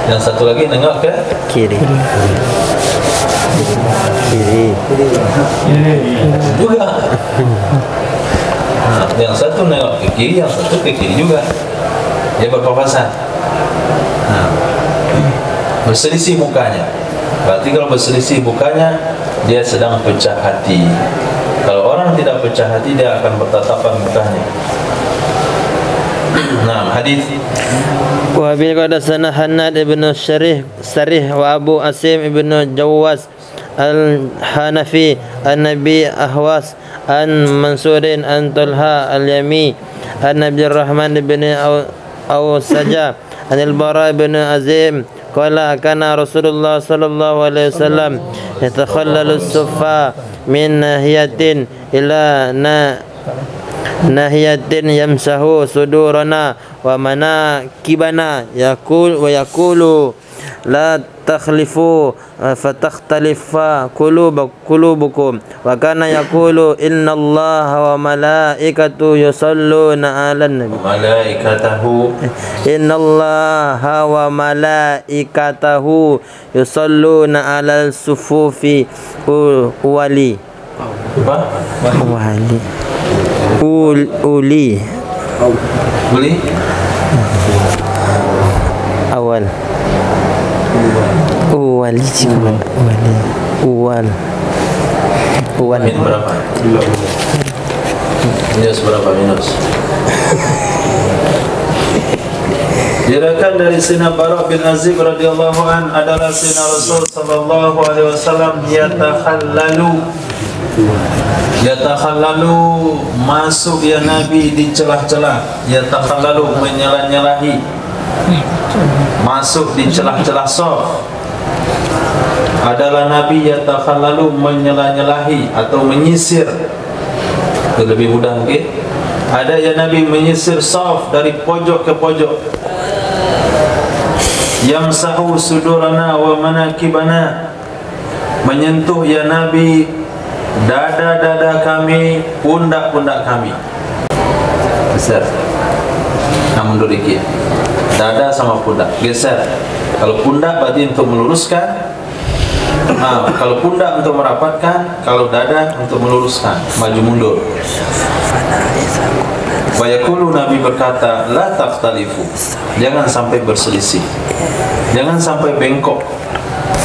yang satu lagi nengok ke kiri. Kiri. Juga. Nah, yang satu nengok ke kiri, yang satu ke kiri juga. Dia berpapasan. Nah, berselisih mukanya. Berarti kalau berselisih mukanya, dia sedang pecah hati. Kalau orang tidak pecah hati, dia akan bertatapan mukanya. Nah, hadis. Wa bil qadasana Hannad ibn Sarih wa Abu Asim ibn Jawwas al-Hanafi an-Nabi Ahwas an Mansurin an Talha al-Yami an Abdurrahman ibn Awsaja an al-Bara ibn Azim qala kana Rasulullah sallallahu alaihi wasallam yatakhallalu as-suffa min nahiyatin ila nahiyatin yamsahu sudurana wa manakibana yaqulu la takhlifu fatakhtalifa qulubukum wa kana yaqulu innallaha wa malaikatahu yusalluna 'alan nabi innallaha wa malaikatahu yusalluna 'alal sufufi wali uli awal wali cikman wali uwan berapa? Minus berapa minus? Diriwayatkan dari Sayyidina Bara bin Azib radhiyallahu an adalah Sayyidina Rasul sallallahu alaihi wasallam yatakhallalu, Yatakhallalu, masuk ya Nabi di celah-celah. Yatakhallalu, menyelah-nyelahi, masuk di celah-celah saf. Adalah Nabi yatakhallalu, menyelah-nyelahi atau menyisir. Itu lebih mudah, okay? Ada ya Nabi menyisir saf dari pojok ke pojok. Yamsahu sudurana wa manakibana, menyentuh ya Nabi dada-dada kami, pundak-pundak kami. Geser. Mundur dikit. Dada sama pundak, geser. Kalau pundak berarti untuk meluruskan. Kalau pundak untuk merapatkan, kalau dada untuk meluruskan, maju mundur. Wa yaqulu, Nabi berkata, la takhtalifu, jangan sampai berselisih, jangan sampai bengkok.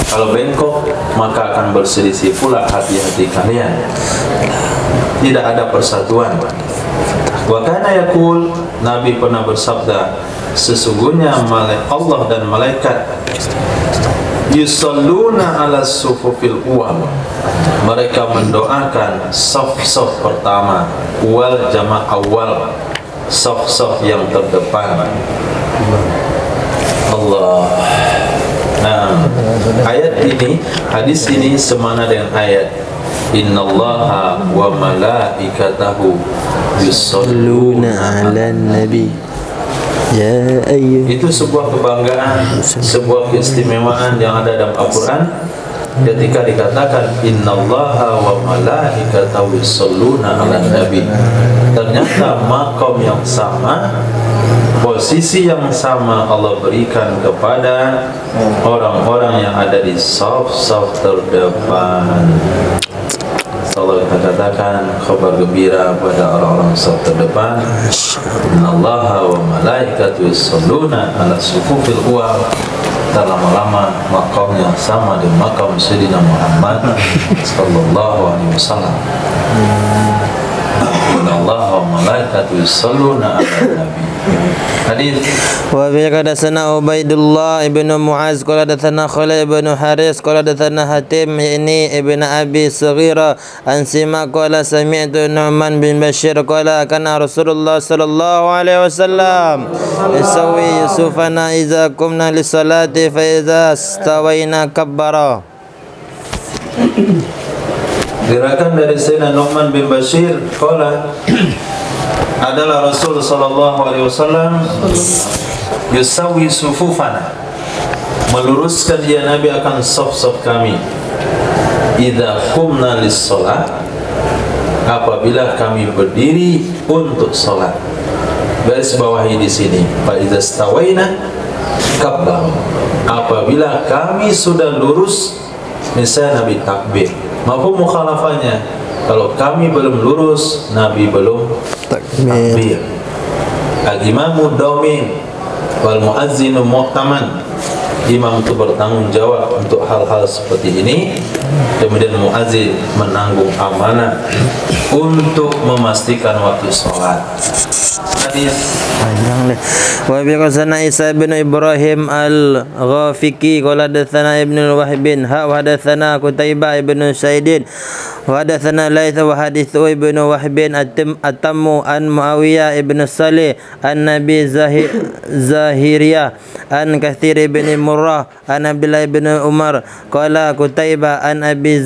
Kalau bengkok maka akan berselisih pula hati-hati kalian, tidak ada persatuan. Wa kana yaqul, Nabi pernah bersabda, sesungguhnya Allah dan malaikat yusalluna ala sufufil uwal, mereka mendoakan saf-saf pertama. Uwal jamak awal, saf-saf yang terdepan. Allah. Nah, ayat ini, hadis ini semana dengan ayat innallaha wa malaikatahu yusalluna ala nabi. Ya ayyuh. Itu sebuah kebanggaan, sebuah keistimewaan yang ada dalam Al-Quran ketika dikatakan innallaha wa malaikatahu yusalluna ala nabi. Ternyata maqam yang sama, posisi yang sama Allah berikan kepada orang-orang yang ada di saf-saf terdepan. Allah kita katakan kabar gembira pada orang-orang saf terdepan. Innallaha wa malaikatahu yusalluna ala sufufil uwal. Tak lama-lama makamnya sama dengan makam Sayyidina Muhammad sallallahu alaihi wasallam. Innallaha wa malaikatahu yusalluna ala nabi. Hadis. Wa bi hadatsana Ubaidullah ibnu Muaz qala hadatsana Khalid ibnu Haris qala hadatsana Hatim ini ibnu Abi Saghira an Sima qala sami'tu Nu'man bin Bashir qala kana Rasulullah sallallahu alaihi wasallam yasawi yusufana idza qumna lis salati fa idza stawaina kabbara. Diriwayatkan dari Sayyidina Nu'man bin Bashir qala, adalah Rasul sallallahu alaihi wasallam yusawi sufufana, meluruskan dia Nabi akan saf-saf kami. Idza qumna lis shalah, apabila kami berdiri untuk salat. Garis bawahi di sini, fa idza stawaina kabbar, apabila kami sudah lurus, misalnya Nabi takbir. Mafhum mukhalafahnya, kalau kami belum lurus, Nabi belum takbir. Al-imamu domin wal muazzinu mu'taman, imam itu bertanggung jawab untuk hal-hal seperti ini. Kemudian muazzin menanggung amanah untuk memastikan waktu sholat. Hadis. Wa bi qasana Isa bin Ibrahim al-Ghafiqi qala hadatsana Ibnu al-Wahbin wa hadatsana Qutaibah ibn Sa'idin wa hadatsana Laits wa haditsu Ibnu Wahbin at-Tammu an Muawiyah ibn Salih an Nabi Zahiriyah an Katsir ibn Murrah an Abdullah ibn Umar qala Qutaibah an Abi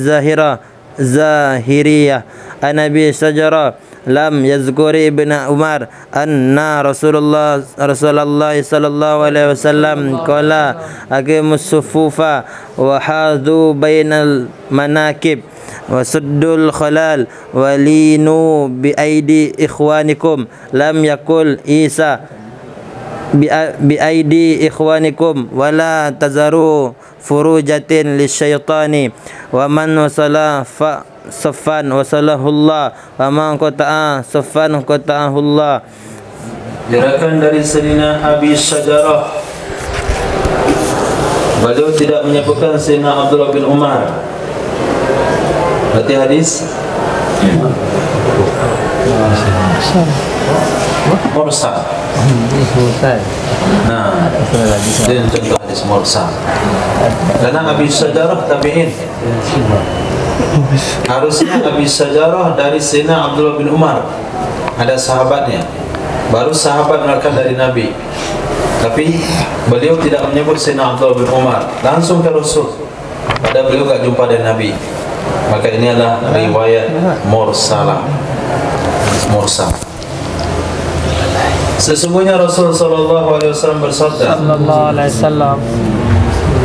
Zahiriyah an Abi Sajara lam yazkuri ibn Umar anna Rasulullah sallallahu alaihi wasallam qala aqimus sufufa wa hadhu bainal manakib wa suddul khalal wa linu bi aidi ikhwanikum lam yakul Isa bi aidi ikhwanikum wala tazaru furujatin lisyaitani wa man wasala fa safan wasalahullah wa man qata'a safan qata'ahullah. Diriwayatkan dari Sayyidina Abi Syajarah, beliau tidak menyebutkan Sayyidina Abdullah bin Umar. Berarti hadis mursal. Nah, itu contoh hadis mursal. Karena Abi Syajarah tabi'in. Harusnya habis sejarah dari Sayyidina Abdullah bin Umar, ada sahabatnya, baru sahabat melakukan dari Nabi. Tapi beliau tidak menyebut Sayyidina Abdullah bin Umar, langsung ke Rasul, padahal beliau tak jumpa dengan Nabi. Maka ini adalah riwayat mursalah. Mursal. Sesungguhnya Rasul sallallahu alaihi wasallam bersabda, sallallahu alaihi wasallam,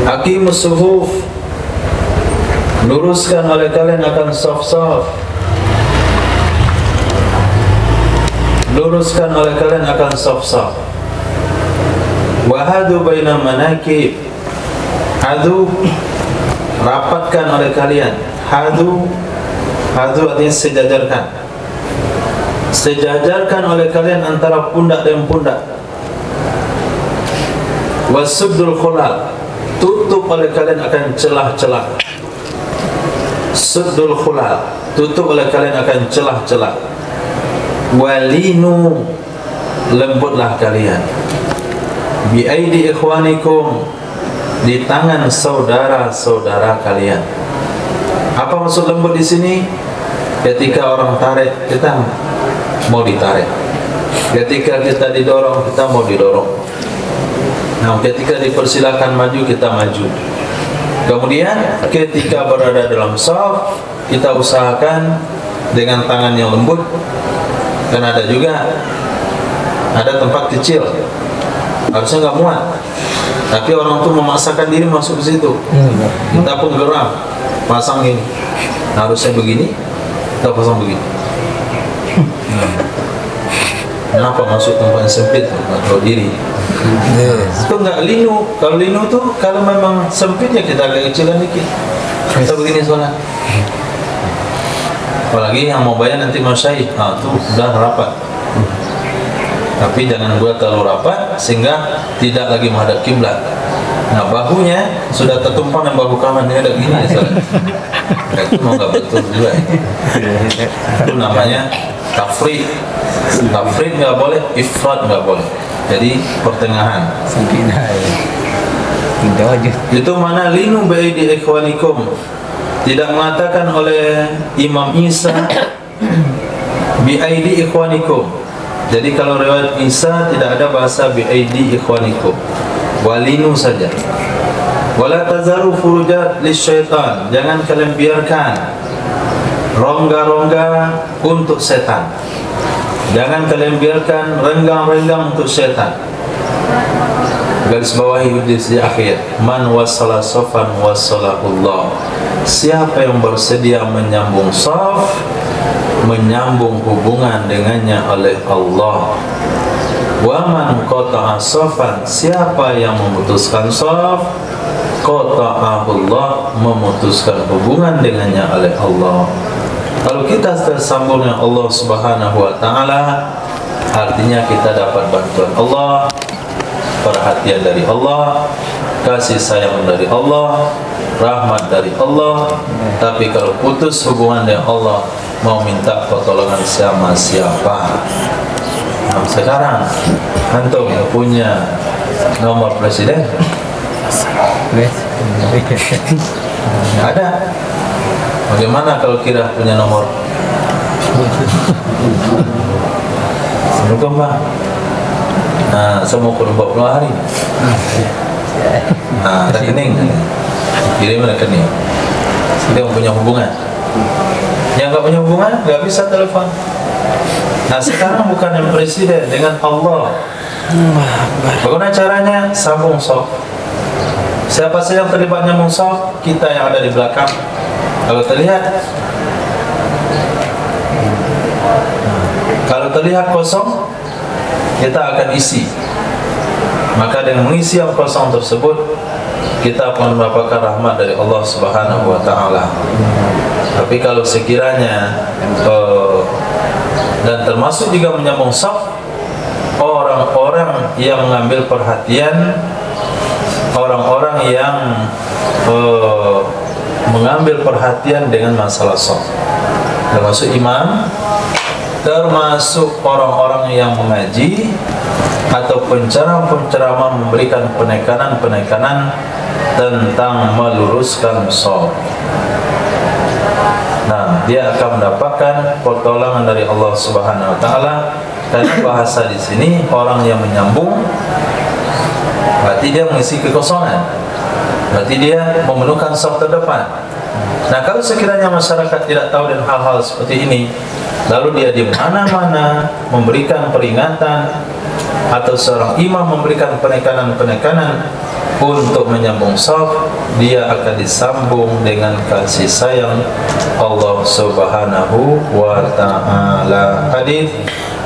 Aqimus sufuf, luruskan oleh kalian akan saf-saf. Luruskan oleh kalian akan saf-saf. Wahadu baina manakib, hadu, rapatkan oleh kalian. Hadu artinya sejajarkan. Sejajarkan oleh kalian antara pundak dan pundak. Wasuddul khulal, tutup oleh kalian akan celah-celah. Suddul khulal, tutup oleh kalian akan celah-celah. Walinu, lembutlah kalian. Biaidi ikhwanikum, di tangan saudara-saudara kalian. Apa maksud lembut di sini? Ketika orang tarik, kita mau ditarik. Ketika kita didorong, kita mau didorong. Nah, ketika dipersilakan maju, kita maju. Kemudian ketika berada dalam shaf, kita usahakan dengan tangan yang lembut. Dan ada juga tempat kecil, harusnya nggak muat, tapi orang tuh memaksakan diri masuk ke situ. Kita pun geram, pasang ini, harusnya begini, kita pasang begini. Kenapa masuk tempat yang sempit? Nggak tahu diri. Itu nggak linu. Kalau linu tuh kalau memang sempit ya kita agak kecilan dikit. Kita begini soalnya. Apalagi yang mau bayar nanti masyaih, tuh udah rapat. Tapi jangan buat terlalu rapat sehingga tidak lagi menghadap kiblat. Nah, bahunya sudah tertumpang dan bahu kanan dia ada gini soalnya. Itu mau nggak betul juga. Itu namanya tafrid. Tafrid nggak boleh, ifrat nggak boleh. Jadi pertengahan. Itu mana linu baidi ikhwanikum. Tidak mengatakan oleh Imam Isa bi'aidi ikhwanikum. Jadi kalau riwayat Isa tidak ada bahasa bi'aidi ikhwanikum, walinu saja. Wala tazaru furujat lisyaitan, jangan kalian biarkan rongga-rongga untuk setan. Jangan kalian biarkan renggang-renggang untuk setan. Garis bawahi di akhir, man wasala safan wasalahullah. Siapa yang bersedia menyambung saf, menyambung hubungan dengannya oleh Allah. Wa man qata'a safan, siapa yang memutuskan saf, qata'ahullah, memutuskan hubungan dengannya oleh Allah. Kalau kita tersambung dengan Allah Subhanahu wa taala, artinya kita dapat bantuan Allah, perhatian dari Allah, kasih sayang dari Allah, rahmat dari Allah. Tapi kalau putus hubungan dengan Allah, mau minta pertolongan sama siapa? Nah, sekarang antum yang punya nomor presiden ada. Bagaimana kalau kira punya nomor? Assalamualaikum Pak. Nah, saya mau ke 40 hari. Nah, rekening. Kirim rekening. Dia punya hubungan. Yang nggak punya hubungan nggak bisa telepon. Nah, sekarang bukan yang presiden dengan Allah. Bagaimana caranya? Sambung saf. Siapa saja yang terlibat nyambung saf? Kita yang ada di belakang. Kalau terlihat kosong, kita akan isi. Maka dengan mengisi yang kosong tersebut, kita akan mendapatkan rahmat dari Allah Subhanahu wa taala. Tapi kalau sekiranya dan termasuk juga menyambung saf, orang-orang yang mengambil perhatian, orang-orang yang mengambil perhatian dengan masalah saf, termasuk imam, termasuk orang-orang yang mengaji atau penceramah-penceramah memberikan penekanan-penekanan tentang meluruskan saf. Nah, dia akan mendapatkan pertolongan dari Allah Subhanahu wa taala. Karena bahasa di sini orang yang menyambung berarti dia mengisi kekosongan. Berarti dia memenuhkan saf terdepan. Nah, kalau sekiranya masyarakat tidak tahu dan hal-hal seperti ini, lalu dia di mana-mana memberikan peringatan atau seorang imam memberikan penekanan-penekanan untuk menyambung shaf, dia akan disambung dengan kasih sayang Allah Subhanahu wa taala. Hadis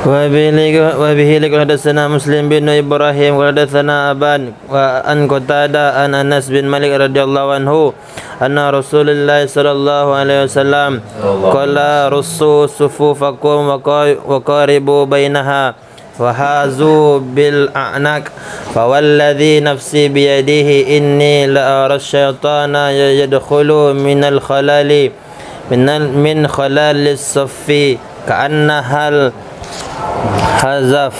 وبه حدثنا مسلم بن إبراهيم وحدثنا أبان وأن قتادة عن أنس بن مالك رضي الله عنه أن رسول الله صلى الله عليه وسلم قال رصوا صفوفكم وقاربوا بينها وحازوا بالأعناق فوالذي نفسي بيده إني لأرى الشيطان يدخل من الخلال من خلال الصف كأنها Hazaf.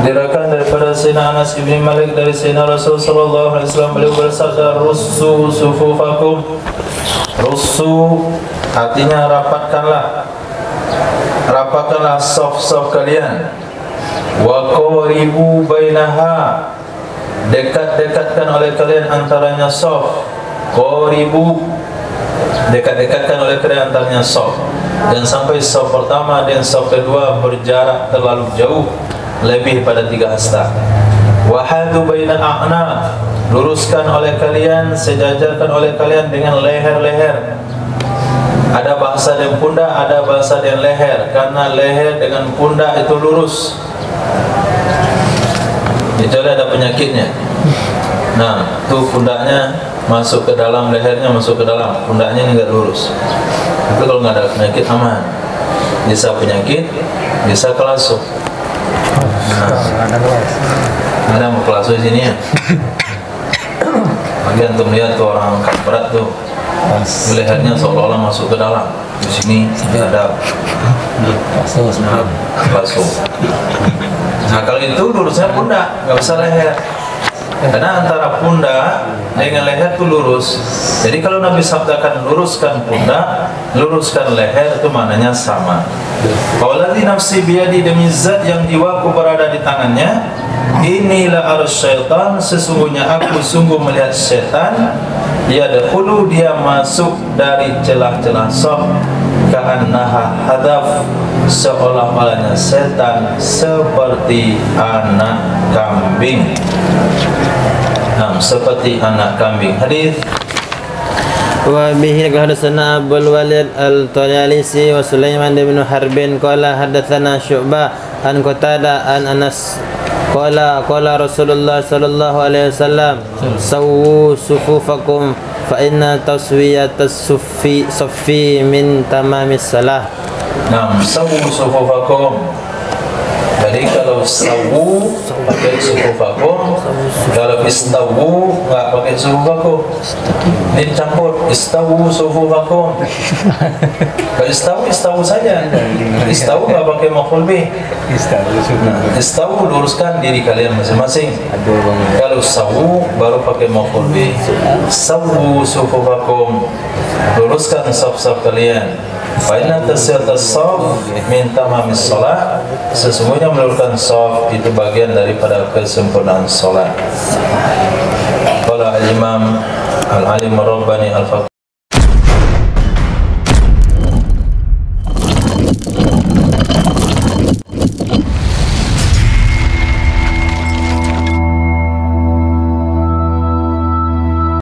Diriwayatkan daripada Sayyidina Anas bin Malik dari Sayyidina Rasul sallallahu alaihi wasallam, beliau bersabda, "Russu sufufakum." Russu artinya rapatkanlah. Rapatkanlah saf-saf kalian. Wa qaribu bainaha. Dekat-dekatkan oleh kalian antaranya saf. Qaribu, dekat-dekatkan oleh kalian antaranya saf. Dan sampai saf pertama dan saf kedua berjarak terlalu jauh, lebih pada 3 hasta. Wahadu bainal a'naq, luruskan oleh kalian, sejajarkan oleh kalian dengan leher-leher. Ada bahasa dengan pundak, ada bahasa dengan leher. Karena leher dengan pundak itu lurus, itu ada penyakitnya. Nah, tuh pundaknya masuk ke dalam, lehernya masuk ke dalam, pundaknya ini enggak lurus. Tapi kalau nggak ada penyakit aman, bisa penyakit, bisa kelasuk. Nah, ada mau kelasuk di sini ya. Bagian tuh melihat tuh orang berat tuh, lehernya seolah-olah masuk ke dalam. Di sini ada kelasuk. Nah, kalau itu lurusnya pundak, nggak usah leher. Karena antara pundak dengan leher itu lurus. Jadi kalau Nabi sabdakan luruskan pundak, luruskan leher, itu maknanya sama. Wallazi nafsi biyadi, demi zat yang jiwaku berada di tangannya, inilah arus syaitan, sesungguhnya aku sungguh melihat syaitan, yadkhulu, dia masuk dari celah-celah saf, ka'annaha hadaf, seolah-olahnya setan seperti anak kambing. Nah, seperti anak kambing. Hadis وبه حدثنا أبو الوليد الطيالسي وسليمان بن حرب قال حدثنا شعبة عن قتادة عن أنس قال رسول الله صلى الله عليه وسلم سووا صفوفكم فإن تسوية الصف من تمام الصلاة. Nah, sawu sufufakum. Jadi kalau sawu pakai sufufakum, kalau istawu nggak pakai sufufakum. Ini campur istawu sufufakum. Kalau istawu saja. Istawu nggak pakai maf'ul bih. Istawu luruskan diri kalian masing-masing. Kalau sawu baru pakai maf'ul bih. Sawu sufufakum, luruskan saf-saf kalian. Fa'inna tasyatas saf min tamamis salat, sesungguhnya meluruskan saf itu bagian daripada kesempurnaan salat. Qala al-Imam Al-Alim Ar-Rabbani Al-Faqih